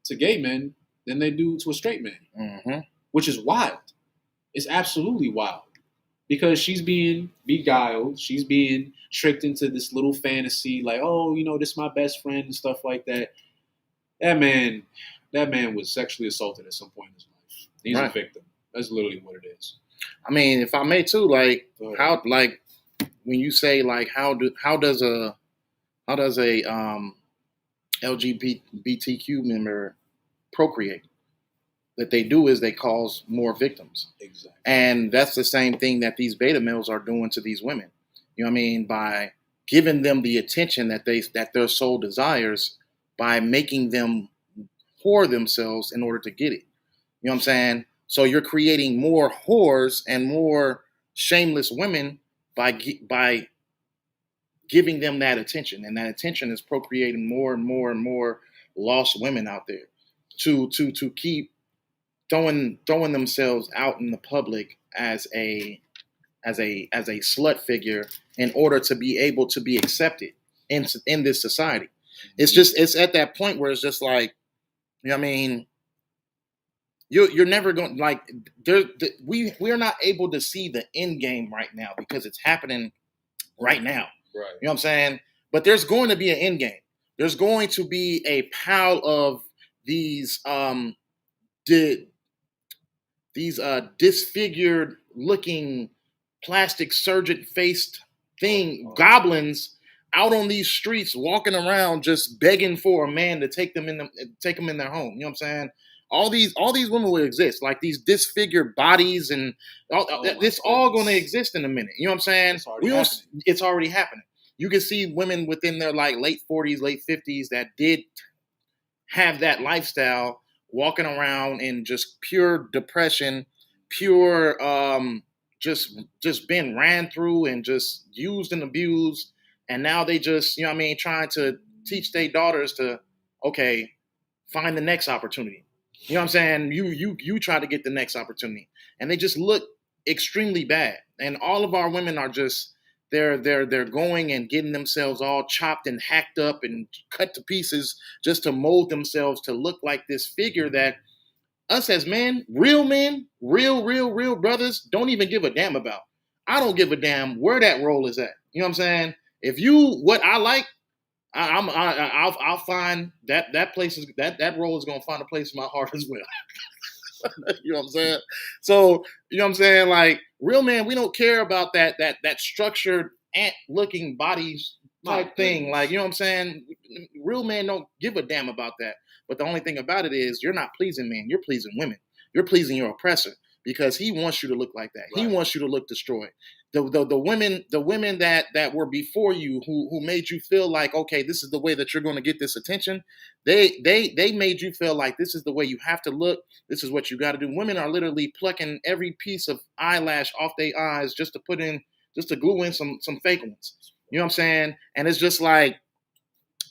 to gay men than they do to a straight man, which is wild. It's absolutely wild. Because she's being beguiled. She's being tricked into this little fantasy like, oh, this is my best friend and stuff like that. That man was sexually assaulted at some point in his life. He's a victim. That's literally what it is. I mean, if I may too, like how, like when you say like how does a LGBTQ member procreate? That they do is they cause more victims. Exactly. And that's the same thing that these beta males are doing to these women. You know what I mean? By giving them the attention that their soul desires, by making them whore themselves in order to get it. You know what I'm saying? So you're creating more whores and more shameless women by giving them that attention, and that attention is procreating more and more and more lost women out there to keep throwing themselves out in the public as a slut figure in order to be able to be accepted in this society. It's at that point where it's just like, you know what I mean, you're never going, like, we are not able to see the end game right now because it's happening right now. Right. You know what I'm saying? But there's going to be an end game. There's going to be a pile of these disfigured looking plastic surgeon faced goblins out on these streets walking around just begging for a man to take them in their home. You know what I'm saying? All these women will exist, like these disfigured bodies, and it's all going to exist in a minute. You know what I'm saying? It's already happening. You can see women within their like late 40s, late 50s that did have that lifestyle, walking around in just pure depression, pure just been ran through and just used and abused, and now they just, you know what I mean, trying to teach their daughters to, okay, find the next opportunity. You know what I'm saying? You try to get the next opportunity, and they just look extremely bad. And all of our women are just they're going and getting themselves all chopped and hacked up and cut to pieces just to mold themselves to look like this figure that us as men, real brothers, don't even give a damn about. I don't give a damn where that role is at. You know what I'm saying? If what I like, I'll find that place is that role is gonna find a place in my heart as well. You know what I'm saying? So, you know what I'm saying? Like, real men, we don't care about that structured ant looking bodies type thing. Like, you know what I'm saying? Real men don't give a damn about that. But the only thing about it is you're not pleasing men, you're pleasing women. You're pleasing your oppressor because he wants you to look like that. Right. He wants you to look destroyed. The women that were before you who made you feel like, okay, this is the way that you're going to get this attention. They made you feel like this is the way you have to look. This is what you got to do. Women are literally plucking every piece of eyelash off their eyes just to glue in some fake ones. You know what I'm saying? And it's just like,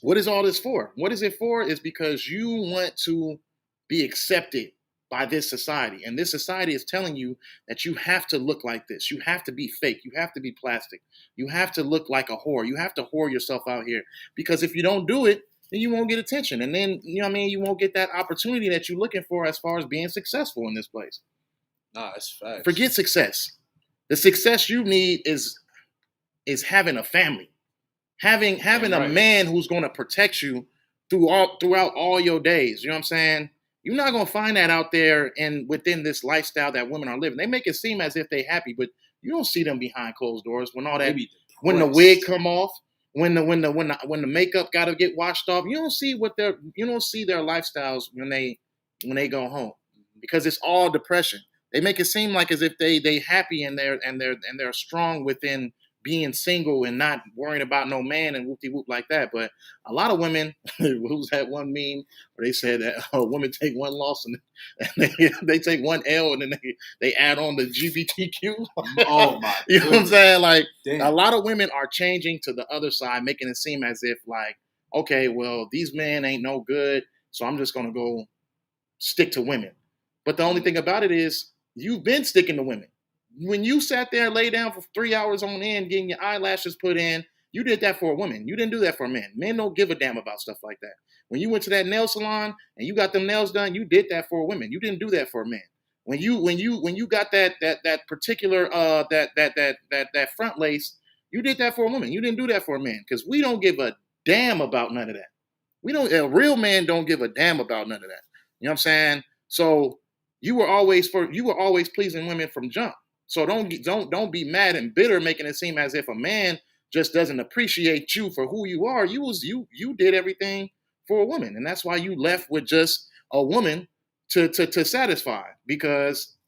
what is all this for? What is it for? It's because you want to be accepted by this society. And this society is telling you that you have to look like this. You have to be fake. You have to be plastic. You have to look like a whore. You have to whore yourself out here. Because if you don't do it, then you won't get attention. And then, you know what I mean, you won't get that opportunity that you're looking for as far as being successful in this place. Nah, that's facts. Forget success. The success you need is having a family. Having a man who's going to protect you throughout all your days. You know what I'm saying? You're not going to find that out there and within this lifestyle that women are living. They make it seem as if they're happy, but you don't see them behind closed doors when all that, when the wig come off, when the makeup got to get washed off. You don't see their lifestyles when they go home, because it's all depression. They make it seem like as if they happy and they're strong within being single and not worrying about no man and whoop-de-whoop like that. But a lot of women, who's that one meme where they said that women take one loss and they take one L and then they add on the GBTQ. Oh my! You know what I'm saying? Like, damn. A lot of women are changing to the other side, making it seem as if like, okay, well, these men ain't no good, so I'm just gonna go stick to women. But the only thing about it is you've been sticking to women. When you sat there and lay down for 3 hours on end getting your eyelashes put in, you did that for a woman. You didn't do that for a man. Men don't give a damn about stuff like that. When you went to that nail salon and you got them nails done, you did that for a woman. You didn't do that for a man. When you got that particular that front lace, you did that for a woman. You didn't do that for a man, because we don't give a damn about none of that. A real man don't give a damn about none of that. You know what I'm saying? So you were always pleasing women from jump. So don't be mad and bitter, making it seem as if a man just doesn't appreciate you for who you are. You did everything for a woman, and that's why you left with just a woman to satisfy, because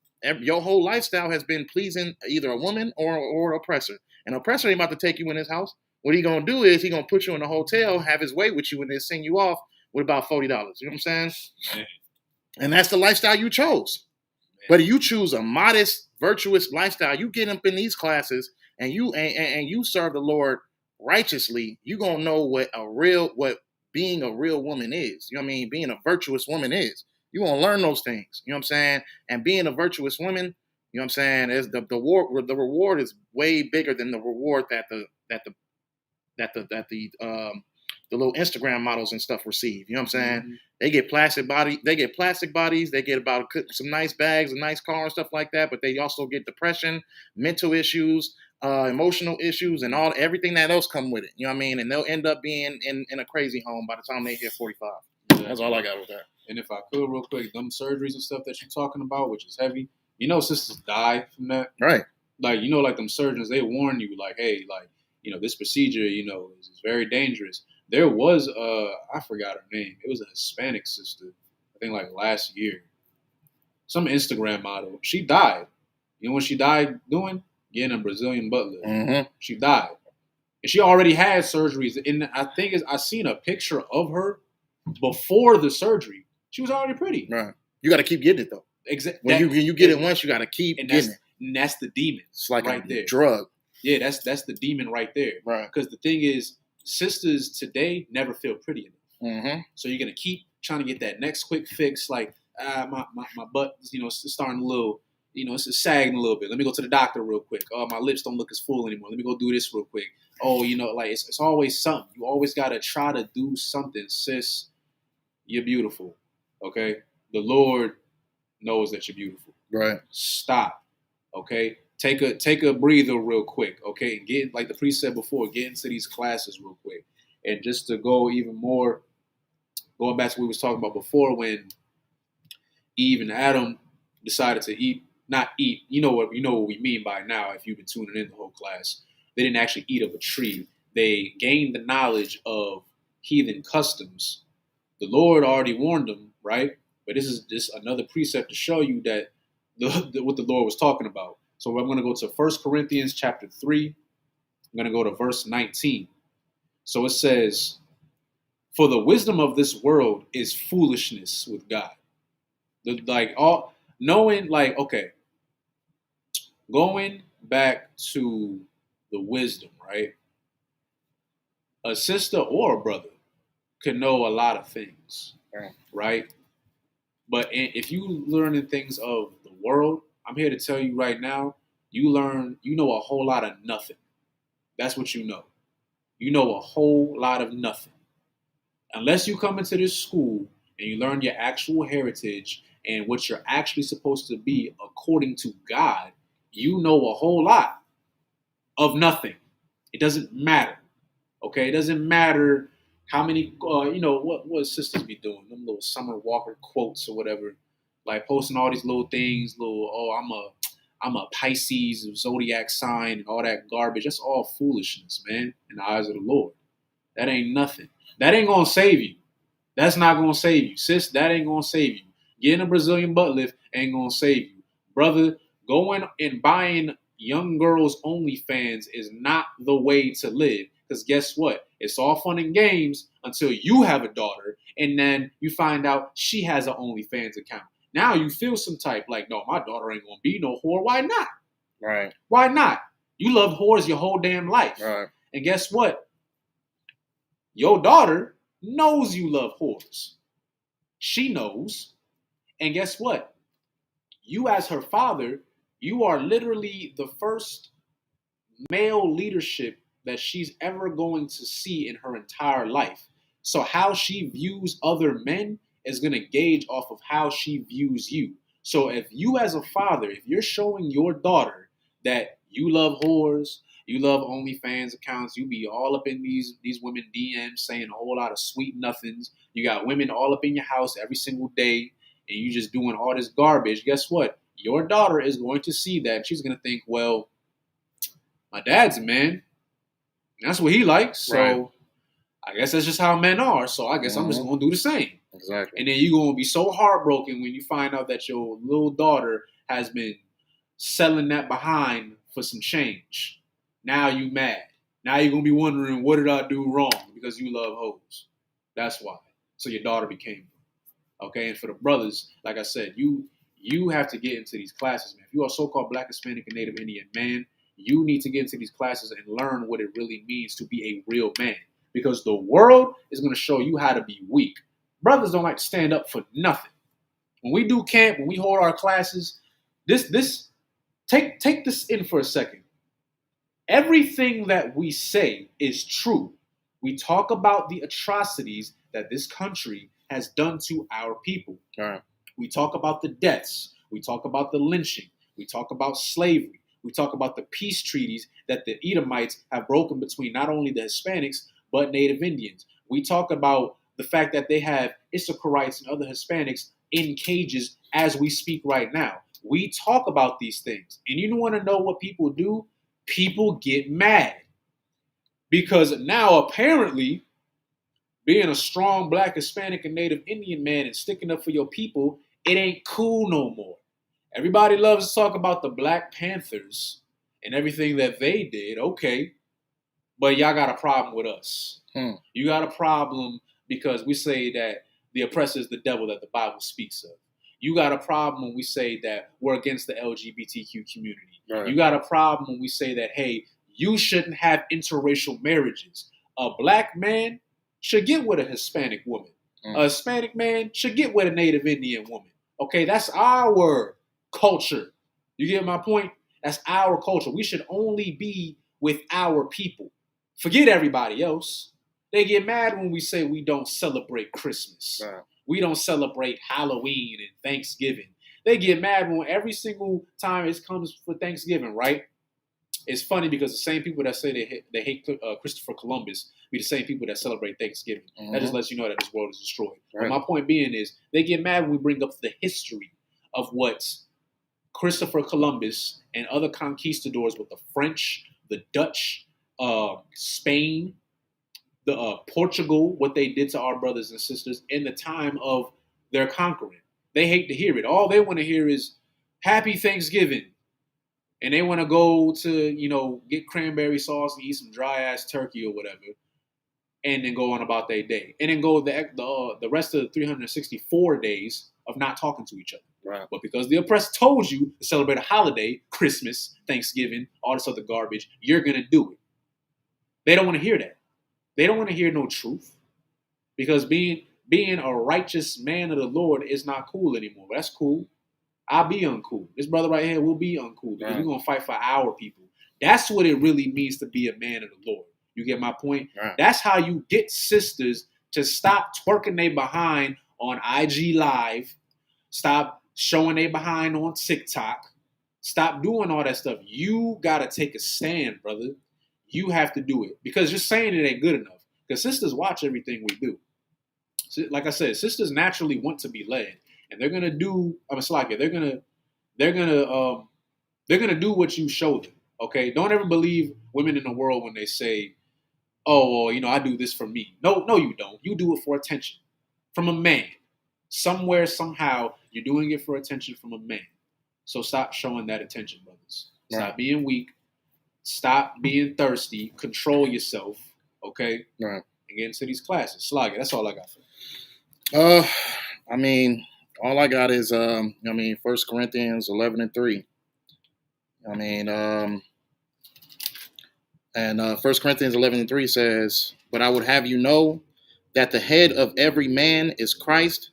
your whole lifestyle has been pleasing either a woman or oppressor. An oppressor ain't about to take you in his house. What he gonna do is he gonna put you in a hotel, have his way with you, and then send you off What about $40? You know what I'm saying? Man. And that's the lifestyle you chose. Man. But if you choose a modest, virtuous lifestyle, you get up in these classes and you serve the Lord righteously, you're gonna know what being a real woman is. You know what I mean? Being a virtuous woman is. You're gonna learn those things. You know what I'm saying? And being a virtuous woman, you know what I'm saying, is the reward is way bigger than the reward that the little Instagram models and stuff receive. You know what I'm saying? Mm-hmm. They get plastic bodies, they get about some nice bags, a nice car and stuff like that, but they also get depression, mental issues, emotional issues, and everything that else come with it. You know what I mean? And they'll end up being in a crazy home by the time they hit 45. Yeah. That's all I got with that. And if I could real quick, them surgeries and stuff that you're talking about, which is heavy, you know, sisters die from that. Right. Like, you know, like them surgeons, they warn you, like, hey, like, you know, this procedure, you know, is very dangerous. There was I forgot her name. It was a Hispanic sister, I think like last year. Some Instagram model. She died. You know what she died doing? Getting a Brazilian butt lift. Mm-hmm. She died. And she already had surgeries. And I seen a picture of her before the surgery. She was already pretty. Right. You got to keep getting it though. Exactly. When you get it once, you got to keep getting it. And that's the demon. It's like right a there. Drug. Yeah, that's the demon right there. Right. Because the thing is, sisters today never feel pretty enough. Mm-hmm. So you're gonna keep trying to get that next quick fix. Like, my butt, you know, it's starting a little, you know, it's sagging a little bit. Let me go to the doctor real quick. Oh, my lips don't look as full anymore. Let me go do this real quick. Oh, you know, like it's always something. You always gotta try to do something, sis. You're beautiful. Okay, the Lord knows that you're beautiful. Right. Stop. Okay. Take a breather real quick, okay? And get, like the priest said before, get into these classes real quick. And just to go even more, going back to what we was talking about before, when Eve and Adam decided to not eat, you know what we mean by now, if you've been tuning in the whole class. They didn't actually eat of a tree. They gained the knowledge of heathen customs. The Lord already warned them, right? But this is just another precept to show you that what the Lord was talking about. So I'm going to go to 1 Corinthians chapter 3. I'm going to go to verse 19. So it says, for the wisdom of this world is foolishness with God. Going back to the wisdom, right? A sister or a brother can know a lot of things, right? But if you learning things of the world, I'm here to tell you right now, you know a whole lot of nothing. That's what you know. You know a whole lot of nothing. Unless you come into this school and you learn your actual heritage and what you're actually supposed to be according to God, you know a whole lot of nothing. It doesn't matter. Okay? It doesn't matter how many, what sisters be doing, them little Summer Walker quotes or whatever, like posting all these little things, I'm a Pisces zodiac sign and all that garbage. That's all foolishness, man, in the eyes of the Lord. That ain't nothing. That ain't going to save you. That's not going to save you. Sis, that ain't going to save you. Getting a Brazilian butt lift ain't going to save you. Brother, going and buying young girls' OnlyFans is not the way to live. Because guess what? It's all fun and games until you have a daughter and then you find out she has an OnlyFans account. Now you feel some type like, no, my daughter ain't going to be no whore. Why not? Right. Why not? You love whores your whole damn life. Right. And guess what? Your daughter knows you love whores. She knows. And guess what? You as her father, you are literally the first male leadership that she's ever going to see in her entire life. So how she views other men is going to gauge off of how she views you. So if you as a father, if you're showing your daughter that you love whores, you love OnlyFans accounts, you be all up in these women DMs saying a whole lot of sweet nothings. You got women all up in your house every single day and you just doing all this garbage. Guess what? Your daughter is going to see that. She's going to think, well, my dad's a man. That's what he likes. So right. I guess that's just how men are. So I guess I'm just going to do the same. Exactly. And then you're going to be so heartbroken when you find out that your little daughter has been selling that behind for some change. Now you mad. Now you're going to be wondering, what did I do wrong? Because you love hoes. That's why. So your daughter became one. Okay, and for the brothers, like I said, you have to get into these classes, man. If you are so-called Black, Hispanic, and Native Indian man, you need to get into these classes and learn what it really means to be a real man. Because the world is going to show you how to be weak. Brothers don't like to stand up for nothing. When we do camp, when we hold our classes, take this in for a second. Everything that we say is true. We talk about the atrocities that this country has done to our people. Right. We talk about the deaths. We talk about the lynching. We talk about slavery. We talk about the peace treaties that the Edomites have broken between not only the Hispanics, but Native Indians. We talk about the fact that they have Isupkrites and other Hispanics in cages as we speak right now. We talk about these things. And you want to know what people do? People get mad. Because now apparently, being a strong Black, Hispanic, and Native Indian man and sticking up for your people, it ain't cool no more. Everybody loves to talk about the Black Panthers and everything that they did. Okay. But y'all got a problem with us. You got a problem because we say that the oppressor is the devil that the Bible speaks of. You got a problem when we say that we're against the LGBTQ community. Right. You got a problem when we say that, hey, you shouldn't have interracial marriages. A Black man should get with a Hispanic woman. A Hispanic man should get with a Native Indian woman. Okay, that's our culture. You get my point? That's our culture. We should only be with our people. Forget everybody else. They get mad when we say we don't celebrate Christmas. Right. We don't celebrate Halloween and Thanksgiving. They get mad when every single time it comes for Thanksgiving, right? It's funny because the same people that say they hate Christopher Columbus be the same people that celebrate Thanksgiving. That just lets you know that this world is destroyed. Right. But my point being is they get mad when we bring up the history of what Christopher Columbus and other conquistadors with the French, the Dutch, Spain, the Portugal, what they did to our brothers and sisters in the time of their conquering. They hate to hear it. All they want to hear is Happy Thanksgiving. And they want to go to, get cranberry sauce and eat some dry ass turkey or whatever, and then go on about their day. And then go the rest of the 364 days of not talking to each other. Right. But because the oppressor told you to celebrate a holiday, Christmas, Thanksgiving, all this other garbage, you're going to do it. They don't want to hear that. They don't want to hear no truth. Because being a righteous man of the Lord is not cool anymore. But that's cool. I'll be uncool. This brother right here will be uncool because we're going to fight for our people. That's what it really means to be a man of the Lord. You get my point? Right. That's how you get sisters to stop twerking they behind on IG Live, stop showing they behind on TikTok, stop doing all that stuff. You got to take a stand, brother. You have to do it because just saying it ain't good enough because sisters watch everything we do. So, like I said, sisters naturally want to be led. And they're gonna do. They're gonna do what you show them. Okay, don't ever believe women in the world when they say, "Oh, well, I do this for me." No, you don't. You do it for attention from a man. Somewhere, somehow, you're doing it for attention from a man. So stop showing that attention, brothers. Stop being weak. Stop being thirsty. Control yourself. Okay. Right. And get into these classes. Slug it. That's all I got for you. All I got is, 1 Corinthians 11:3. And 1 Corinthians 11:3 says, "But I would have you know that the head of every man is Christ,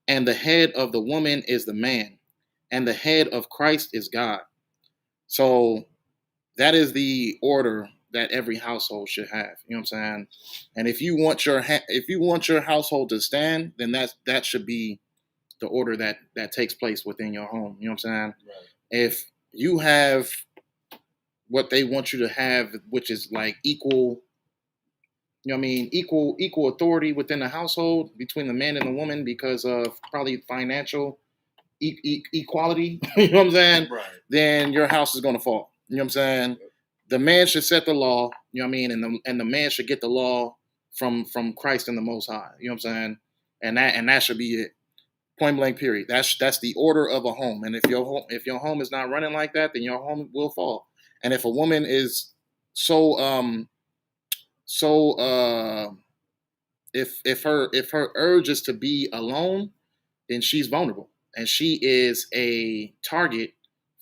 and the head of the woman is the man, and the head of Christ is God." So that is the order that every household should have. You know what I'm saying? And if you want your household to stand, then that should be the order that takes place within your home. You know what I'm saying? Right. If you have what they want you to have, which is like equal authority within the household between the man and the woman because of probably financial equality, you know what I'm saying? Right. Then your house is going to fall. You know what I'm saying? Yep. The man should set the law, you know what I mean? And the man should get the law from Christ and the Most High. You know what I'm saying? And that should be it. Point blank, period. That's the order of a home. And if your home is not running like that, then your home will fall. And if a woman is so if her urge is to be alone, then she's vulnerable and she is a target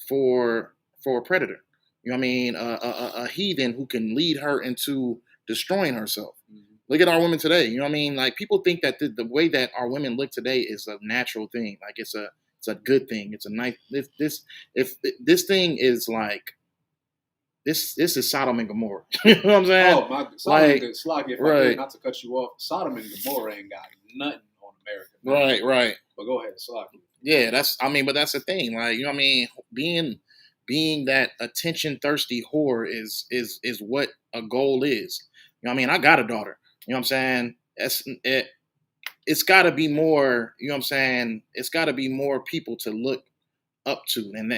for a predator. You know what I mean? A heathen who can lead her into destroying herself. Look at our women today. You know what I mean? Like people think that the way that our women look today is a natural thing. Like it's a good thing. It's a nice this thing is like this is Sodom and Gomorrah. You know what I'm saying? Oh my, right. Not to cut you off, Sodom and Gomorrah ain't got nothing on America. Right. But go ahead, Slack. Yeah, but that's the thing. Like, you know what I mean? Being that attention thirsty whore is what a goal is. You know what I mean? I got a daughter. You know what I'm saying? It's got to be more. You know what I'm saying? It's got to be more people to look up to and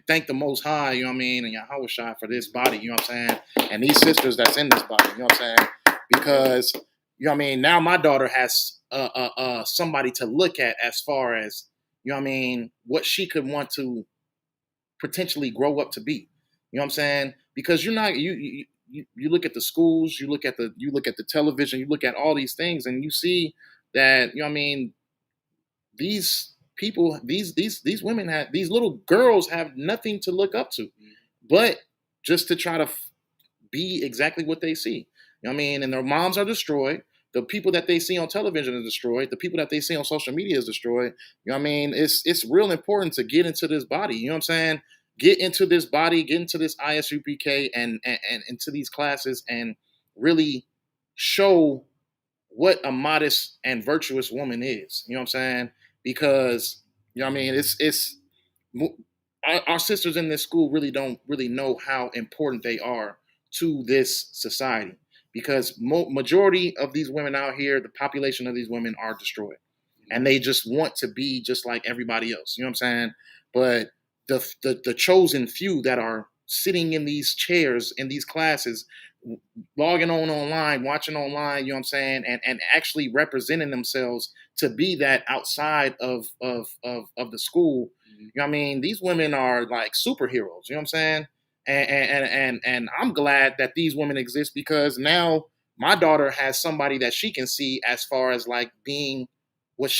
thank the Most High. You know what I mean? And Yahweh Shai for this body. You know what I'm saying? And these sisters that's in this body. You know what I'm saying? Because you know what I mean. Now my daughter has somebody to look at as far as you know what I mean. What she could want to potentially grow up to be. You know what I'm saying? Because you're not you look at the schools, you look at the television, you look at all these things, and you see that you know what I mean. These people, these women have these little girls have nothing to look up to, but just to try to be exactly what they see. You know what I mean? And their moms are destroyed. The people that they see on television are destroyed. The people that they see on social media is destroyed. You know what I mean? It's real important to get into this body. You know what I'm saying? Get into this body, get into this ISUPK and into these classes and really show what a modest and virtuous woman is. You know what I'm saying? Because, you know what I mean? It's our sisters in this school really don't really know how important they are to this society because majority of these women out here, the population of these women are destroyed and they just want to be just like everybody else. You know what I'm saying? But the chosen few that are sitting in these chairs in these classes, logging on online, watching online, you know what I'm saying, and actually representing themselves to be that outside of the school. You know what I mean? These women are like superheroes, you know what I'm saying? And I'm glad that these women exist because now my daughter has somebody that she can see as far as like being what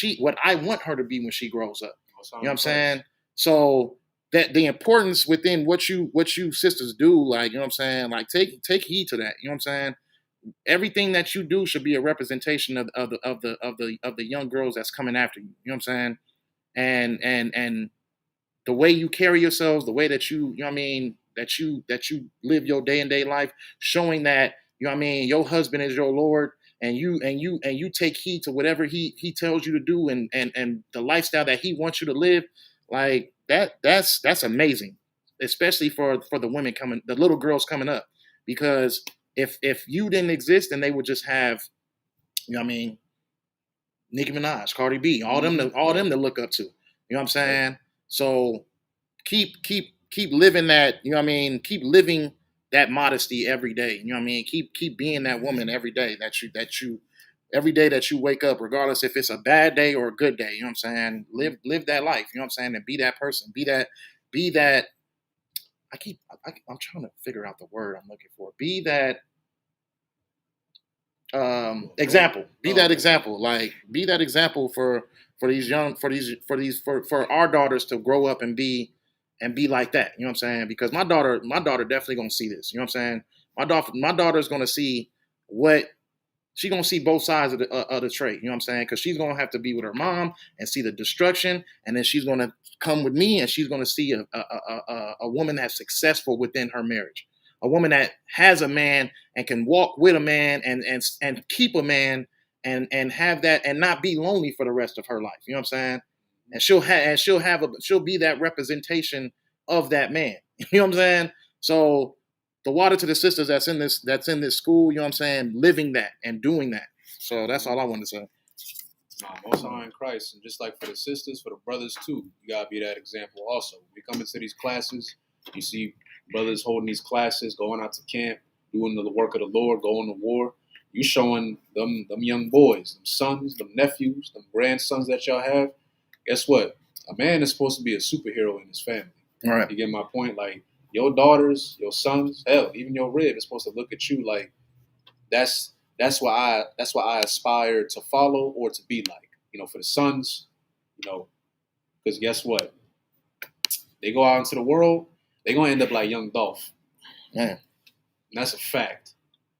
I want her to be when she grows up. You know what I'm saying? So that the importance within what you sisters do, like, you know what I'm saying, like take heed to that. You know what I'm saying? Everything that you do should be a representation of the young girls that's coming after you. You know what I'm saying? And the way you carry yourselves, the way that you know what I mean, that you live your day and day life, showing that, you know what I mean, your husband is your Lord, and you take heed to whatever he tells you to do and the lifestyle that he wants you to live, like that's amazing, especially for the women coming, the little girls coming up, because if you didn't exist, then they would just have, you know what I mean, Nicki Minaj, Cardi B, all them to look up to. You know what I'm saying? So keep living that, you know what I mean? Keep living that modesty every day. You know what I mean? Keep being that woman every day that you every day that you wake up, regardless if it's a bad day or a good day. You know what I'm saying? Live that life. You know what I'm saying? And be that person. Be that. I'm trying to figure out the word I'm looking for. Be that example. Be that example. Like be that example for these young for our daughters to grow up and be like that. You know what I'm saying? Because my daughter definitely gonna see this. You know what I'm saying? My daughter's gonna see what she's gonna see both sides of the trait. You know what I'm saying? Because she's gonna have to be with her mom and see the destruction, and then she's gonna come with me and she's gonna see a woman that's successful within her marriage, a woman that has a man and can walk with a man and keep a man and have that and not be lonely for the rest of her life. You know what I'm saying? And she'll be that representation of that man. You know what I'm saying? So the water to the sisters that's in this school, you know what I'm saying, living that and doing that. So that's all I wanted to say. Most High in Christ, and just like for the sisters, for the brothers too, you gotta be that example also. When you come into these classes, you see brothers holding these classes, going out to camp, doing the work of the Lord, going to war. You showing them young boys, them sons, them nephews, them grandsons that y'all have. Guess what? A man is supposed to be a superhero in his family. All right. You get my point? Like your daughters, your sons, hell, even your rib is supposed to look at you like that's That's why I aspire to follow or to be like. For the sons, because guess what? They go out into the world, they're gonna end up like Young Dolph. Man. And that's a fact.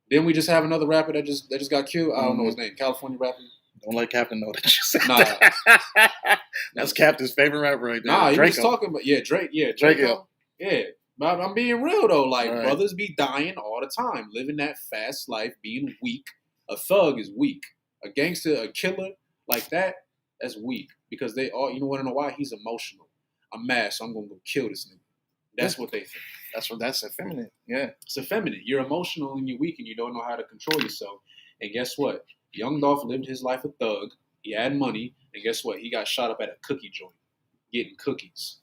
Then we just have another rapper that just got killed. I don't know his name. California rapper. Don't let Captain know that you said Nah. that. That's Captain's favorite rapper right there. Nah, he Draco. was talking about Drake. Yeah, Draco. Yeah. But I'm being real though. Like right. brothers be dying all the time, living that fast life, being weak. A thug is weak. A gangster, a killer like that, that's weak. Because they all, you want to know why? He's emotional. I'm mad, so I'm gonna go kill this nigga. That's what they think. That's effeminate. Yeah. It's effeminate. You're emotional and you're weak and you don't know how to control yourself. And guess what? Young Dolph lived his life a thug. He had money, and guess what? He got shot up at a cookie joint, getting cookies.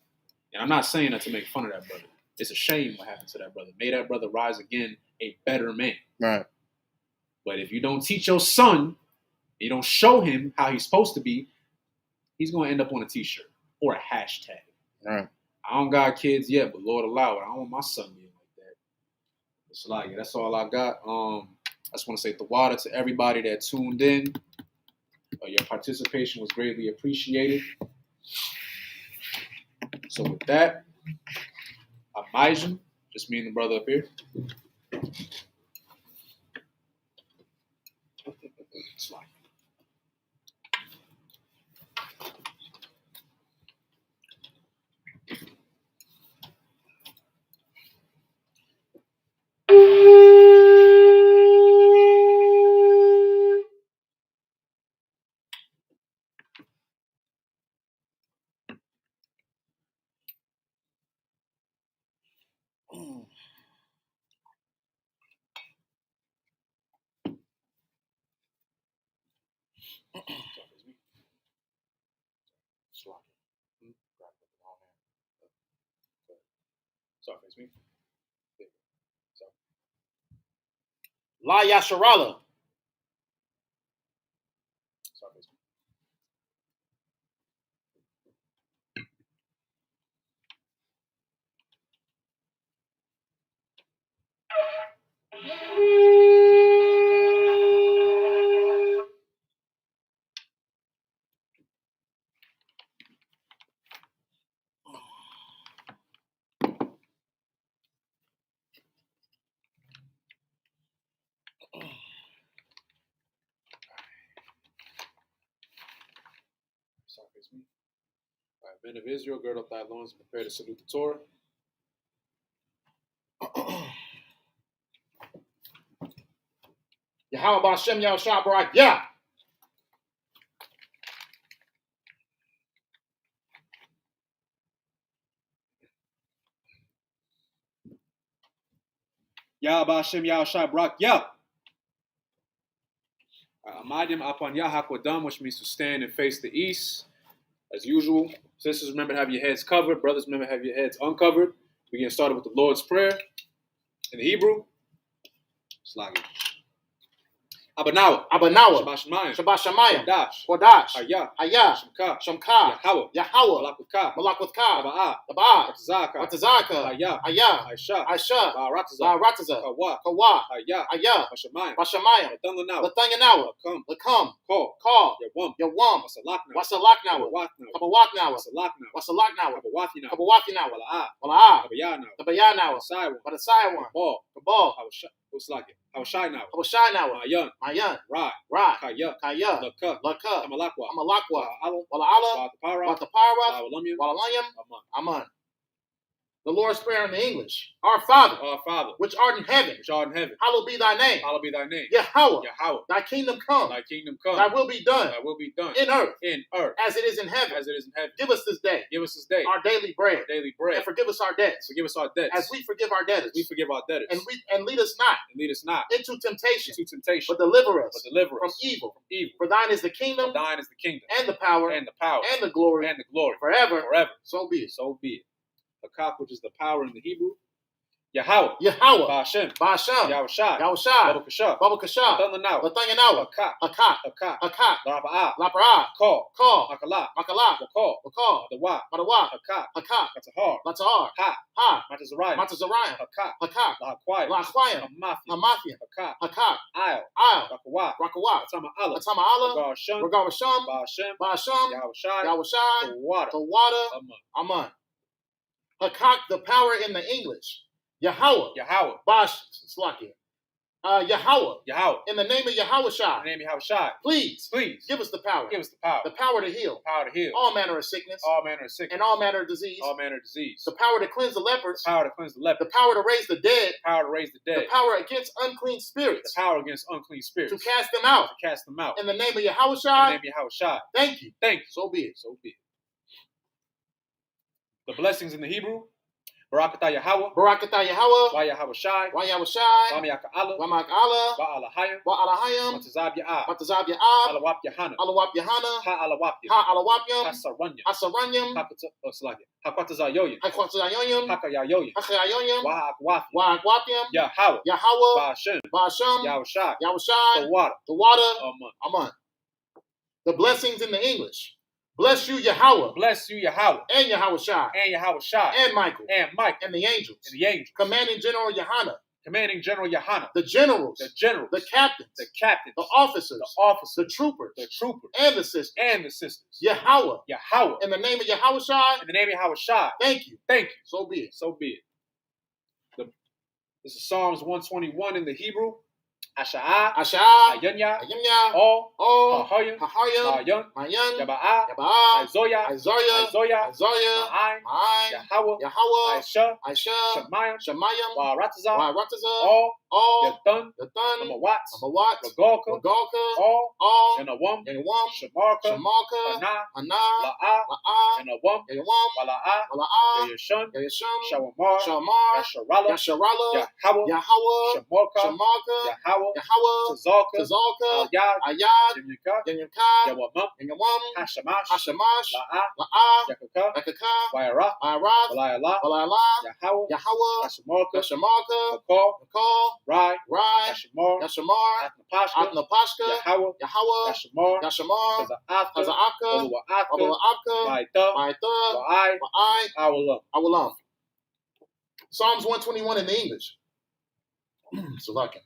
And I'm not saying that to make fun of that brother. It's a shame what happened to that brother. May that brother rise again a better man. Right. But if you don't teach your son, you don't show him how he's supposed to be, he's going to end up on a t-shirt or a hashtag. Right. I don't got kids yet, but Lord allow it. I don't want my son being like that. It's like, that's all I got. I just want to say the water to everybody that tuned in. Your participation was greatly appreciated. So with that, I'm Maijin, just me and the brother up here. It's like, La Yasharala. All right, men of Israel, gird up thy loins and prepare to salute the Torah. Yahweh Ba'Shem Yahushua Barak Yah. Yahweh Ba'Shem Yahushua Barak Yah. Amadim Apan Yahakwadam, which means to stand and face the east. As usual, sisters, remember to have your heads covered. Brothers, remember to have your heads uncovered. We get started with the Lord's Prayer in the Hebrew. Slagi. Abanawa. Shabbat Shemayim. Kodash. Hayah. Shemka. Yahweh. Malak with Ka. Taba'ah. Watazaka. Hayah. Aisha. Ba'arataza. Kawa. Hayah. Bashamayim. Latanganawa. Lakam. Call. Yawam. Wasalaknawa. Kabawaknawa. Wasalaknawa. Kabawakinawa. Wala'ah. Tabayanawa. Batasayawan. Kabal. Hawashai Mayan. Ra. Kaya. Laka. Amalakwa. Wala'ala. Watapara. Walalayam. Aman. The Lord's Prayer in the English. Our Father, which art in heaven, hallowed be thy name. Yahweh, thy kingdom come. Thy will be done. In earth. As it is in heaven. Give us this day. Our daily bread. And forgive us our debts. As we forgive our debtors. And lead us not. Into temptation. But deliver us. From evil. For thine is the kingdom. And the power. And the glory. Forever. So be it. Hakak, which is the power in the Hebrew. Yahweh. Yahweh. Ba'ashem. Ba'ashem. Yahushai. Yahushai. Baba Kasha. Baba Kasha. Latanawa. Latanyanawa. Akat. Akat. Akat. Akat. Larapa'a. Laparah. Call. Call. Makala. Makala. Wakal. Wakal. Madawa. Madawa. Akat. Hakat. Matahar. Latahar. Ha. Ha. Matazariah. Matazariah. Hakat. Hakat. Lahaquai. Laquayim. Hamathi. Hamathian. Hakat. Hakat. Isle. Isle. Rakawa. Rakawa. Atama Allah. Atama Allah. Regar Shun. Regar Sham. Ba'ashem. Ba'ashem. Yahushai. Yahushai. The water. The water. Aman. Aman. Hakak, the power in the English. Yahweh. Yahweh. Bash. Slakia. Yahweh. Yahweh. In the name of Yahushai. In the name of Yahushai. Please. Please. Give us the power. Give us the power. The power to heal. The power to heal. All manner of sickness. All manner of sickness. And all manner of disease. All manner of disease. The power to cleanse the lepers. The power to cleanse the leper. The power to raise the dead. The power to raise the dead. The power against unclean spirits. The power against unclean spirits. To cast them out. To cast them out. In the name of In the Yahushai. name of Yahushai. Thank you. Thank you. So be it. So be it. The blessings in the Hebrew. Barakatah Yahweh. Barakatah Yahweh. Wa Yahushai. Wa Yahushai. Wa Miyaka Allah. Wa Mak Allah. Wa Alahayim. Wa Alahayim. Matazab Ya'ah. Matazab Ya'ab. Alawap Yahana. Alawap Yahana. Ha Alawapya. Ha Alawapyam. Hasaranya. Asaranyam. Hakwatazayoyin. Hakwatazayoyim. Hakayayoyin. Hachayoyim. Wa Akwafya. Wa Akwapyam. Yahweh. Yahweh. Ba'ashem. Ba'ashem. Yahushai. Yahushai. The water. The water. Aman. Aman. The blessings in the English. Bless you, Yahweh. Bless you, Yahweh. And Yahushai. And Yahushai. And Michael. And Mike. And the angels. And the angels. Commanding General Yohana. Commanding General Yahana. The generals. The generals. The captains. The captains. The officers. The officers. The troopers. The troopers. And the sisters. And the sisters. Yahweh. Yahweh. In the name of Yahushai. In the name of Yahushai. Thank you. Thank you. So be it. So be it. This is Psalms 121 in the Hebrew. Asha'ah. Asha'ah. Ayanya. Ayanya. All. All. Hahayim. Hahayim. Mayan. Mayan. Yaba'ah. Yaba'ah. Isaiah. Isaiah. Isaiah. Isaiah. Ma'ayin. Ma'ayin. Yahweh. Yahweh. Aisha. Aisha. Shemayim. Shemayim. Wa'aratazah. Wa'aratazah. All. All. Yathan. Yathan. Amawat. Amawat. Regalka. Regalka. All. All. Yanawam. Yanawam. Shamarka. Shamarka. Hana. Hana. La'ah. La'ah. Yanawam. Yawam. Wala'ah. Wala'ah. Yashun. Yasham. Shawamar. Shamar. Yasharala. Yasharala. Yahweh. Yahweh. Shamarka. Shamarka. Yahweh. Yahweh. Tazalka. Tazalka. Ayad. Ayad. Yimyaka. Yanyamka. Yawamam. Yanyawam. Hashamash. Hashamash. La'ah. La'ah. Yakaka. Yakaka. Wayarah. Ayarath. Walayala. Walayala. Yahweh. Yahweh. Hashamarka. Yashamarka. Makal. Nakal. Rai. Rai. Yashamar. Yashamar. Atnapashka. Atnapashka. Yahweh. Yahweh. Yashamar. Yashamar. Taza'aka. Taza'aka. Oluwa'aka. Abula'aka. Maita. Ma'ita. Wa'ai. Wa'ai. Awalam. Awalam. Psalms 121 in the English. Salakia.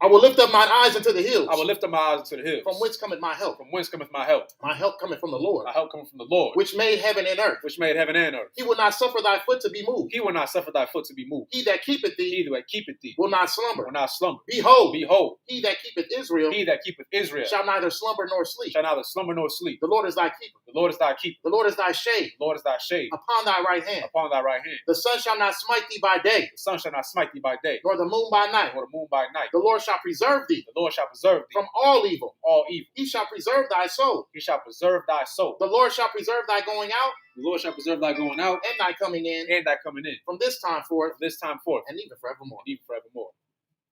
I will lift up mine eyes into the hills. I will lift up my eyes to the hills. From whence cometh my help? From whence cometh my help? My help cometh from the Lord. My help cometh from the Lord, Which made heaven and earth. which made heaven and earth. He will not suffer thy foot to be moved. He will not suffer thy foot to be moved. He that keepeth thee He that keepeth thee will not slumber. will not slumber. Behold, Behold, he that keepeth Israel he that keepeth Israel shall neither slumber nor sleep. shall neither slumber nor sleep. The Lord is thy keeper. The Lord is thy keeper. The Lord is thy shade The Lord is thy shade upon thy right hand. upon thy right hand. The sun shall not smite thee by day, The sun shall not smite thee by day, nor the moon by night. nor the moon by night. The Lord shall preserve thee The Lord shall preserve thee from all evil. all evil. He shall preserve thy soul. He shall preserve thy soul. The Lord shall preserve thy going out The Lord shall preserve thy going out and thy coming in and thy coming in from this time forth from this time forth and even forevermore. and even forevermore.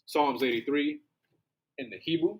Psalms 83 in the Hebrew.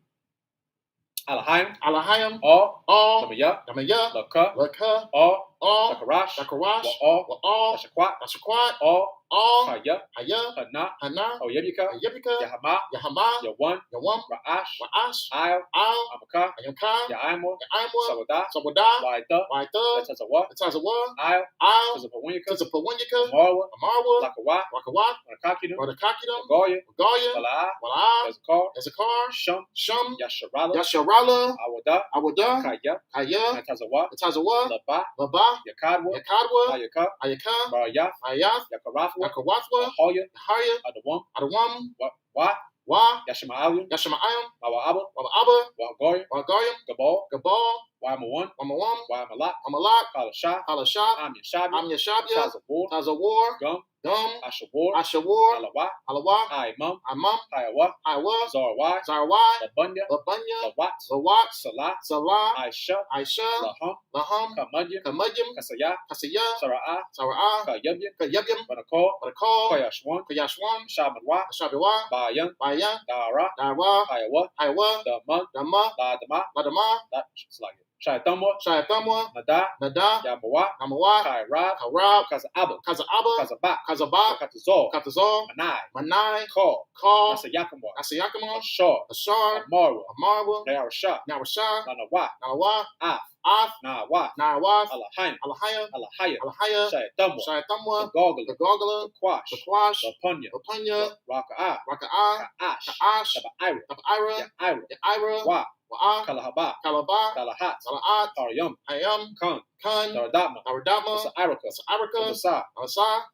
Alahayim. Alahayim. All. All. Damaya. Damaya. Laka. Lakha. All. All. Zakarash. Zakarash. All. Wa'al. Ashakwat. Ashakwat. All. All. Kaya. Haya. Hana. Hana. Oyebika. Yebika. Yahama. Yahama. Yawan. Yawam. Ra'ash. Wa'ash. I'll. Al. Amaka. Ayamka. Ya'aimo. Ya'aimwa. Sawada. Sawadah. Waita. Waita. Tazawa. Tazawa. I'll. Al. Tazapawunyaka. Tazapawunyaka. Marwa. Amarwa. Lakawa. Wakawa. Wanakakidum. Rodakakidum. Goya. Goya. Wala'a. Wala'ah. Ezekar. Ezekar. Shum. Shum. Yasharala. Yasharala. Awada. Awadah. Kaya. Kaya. Tazawa. Tazawa. Laba. Laba. Yakadwa. Yakadwa. Ayaka. Ayaka. Barayath. Ayath. Yakarathwa. Yakawathwa. Hoya. Haya. Adawam. Adawam. Wa. Wa. Yashama'alim. Yashamayim. Mawa'aba. Waba'aba. Wahagoyim. Wagayim. Gabal. Gabal. Wa'amawan. Wamawam. Wa'amalat. Amalat. Kalashah. Halashah. Am Yashabia. Am Yashabia. Tazawar. Tazawar. Gum. Gum. Ashawar. Ashawar. Alawa. Alawa. Aimam. Amam. Hayawa. Iwa. Zarwai. Zarwai. Labunya. Labunya. Lawat. Lawat. Salah. Salah. Aisha. Aisha. Laham. Laham. Kamadyam. Kamadyam. Kasaya. Kasaya. Sara'ah. Sara'ah. Kayabyam. Kayabyam. Banakol. Barakal. Kayashwan. Kayashwan. Shamadwa. Shabiwa. Bayan. Bayan. Dara. Dara. Hayawa. Iwa. Daman. Dama. Ladama. Ladama. That's like it. Shayatamwa, Shayatamwa, Nada, Nada, Yamawa, Namawa, Kairab, Karab, Kaza'aba, Kaza'aba, Kazabak, Kazabak, Katazol, Katazol, Manai, Manai, Call, Call, Nasayakama, Nasayakama, Ashar, Ashar, Amarwa, Amarwa, Narasha, Narashah, Nanawa, Nawa, Af, Af, Nawa, Nawaf, Alahayim, Alahaya, Alahaya, Alahaya, Shayatamwa, Shayatamwa, Gogala, the Gogala, Quash, the Quash, Rapunya, Rapunya, Raka'a, Raka'ah, Ka'ash, Ka'ash, Taba'ira, Tab'ira, Ya'ira, Ya'ira, Wa, Wa'ah, Kalahaba, Kalabah, Kalahat, Sala'at, Taryum, Hayam, Khan, Khan, Taradama, Naradama, Sa'iraka, Sa'araka, Abasa, Asa,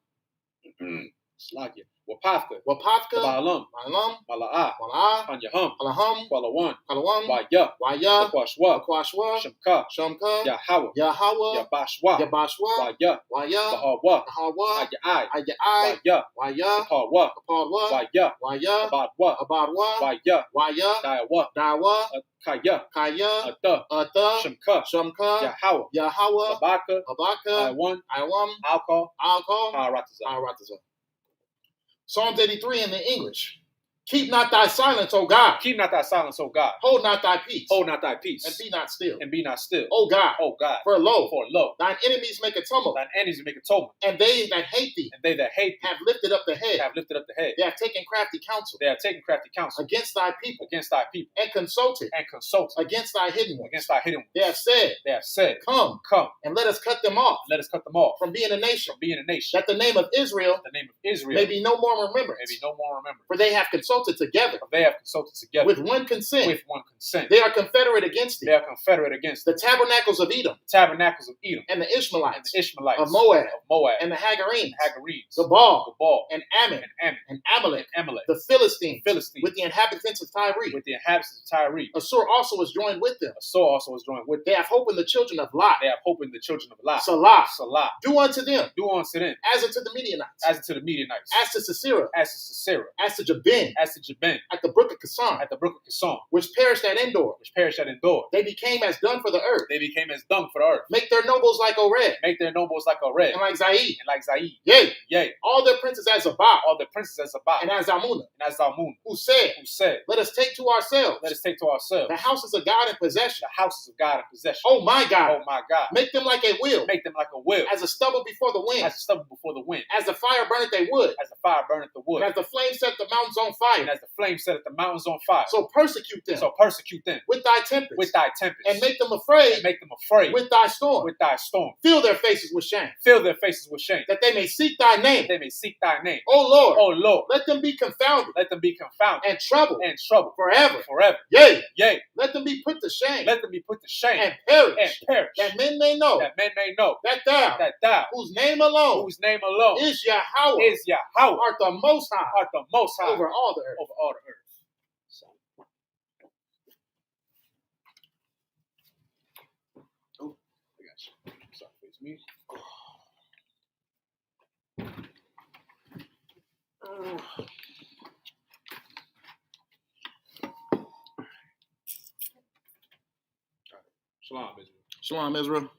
Slakia, Wapafka, Wapafka, Baalam, Malam, Mala'ah, Mala'ah, Hanyahum, Alaham, Kwalawan, Kalawam, Waya, Waya, Kwashwa, Akwashwa, Shamka, Shamka, Yahawa, Yahawah, Yabashwa, Yabashwa, Waya, Waya, Bahawa, Nahawa, Ayai, Ayai, Waya, Waya, Kaparwa, Kapadwa, Waya, Waya, Abadwa, Abadwa, Waya, Waya, Dayawa, Dawa, Kaya, Kaya, Ata, Ata, Shamka, Shamka, Yahawa, Yahawa, Labaka, Abaka, Iwan, Iwam, Alcohol, Alcohol, Parataza. Arataza. Psalms 83 in the English. Keep not thy silence, O God. Keep not thy silence, O God. Hold not thy peace. Hold not thy peace. And be not still. And be not still. O God. O God. For lo, Thine enemies make a tumult. Thine enemies make a tumult. And they that hate thee. And they that hate thee have lifted up the head. have lifted up the head. They have taken crafty counsel. They have taken crafty counsel. Against thy people. Against thy people. And consulted. Against thy hidden ones. Against thy hidden ones. They have said. Come. And let us cut them off. Let us cut them off. From being a nation. Being a nation. That the name of Israel. May be no more remembrance. For they have consulted together. With one consent. They are confederate against thee. The tabernacles of Edom. And the Ishmaelites. Of Moab. And the Hagarenes. The Baal. And Ammon. And Amalek. The Philistines. With the inhabitants of Tyre. Assur also was joined with them. They have hope in the children of Lot. Salah. Do unto them. As unto the Midianites. As to Sisera. As to Jabin. At the brook of Kison. Which perished at Endor. They became as dung for the earth. Make their nobles like Oreb. And like Zaid. Yea. All their princes as Zabak. And as Zalmunna. Who said, Let us take to ourselves. The houses of God in possession. Oh my God. Make them like a wheel. As a stubble before the wind. As the fire burneth a wood. And as the flame set the mountains on fire. So persecute them. With thy tempest. And make them afraid. With thy storm. Fill their faces with shame. That they may seek thy name. O Lord. Let them be confounded. And troubled. Forever. Yea. Let them be put to shame. And perish. That men may know. That thou. Whose name alone. Is Yahweh. Art the most high. Over all the earth. So. Oh, I got you. Sorry, it's me. Shalom, Israel. Shalom, Israel.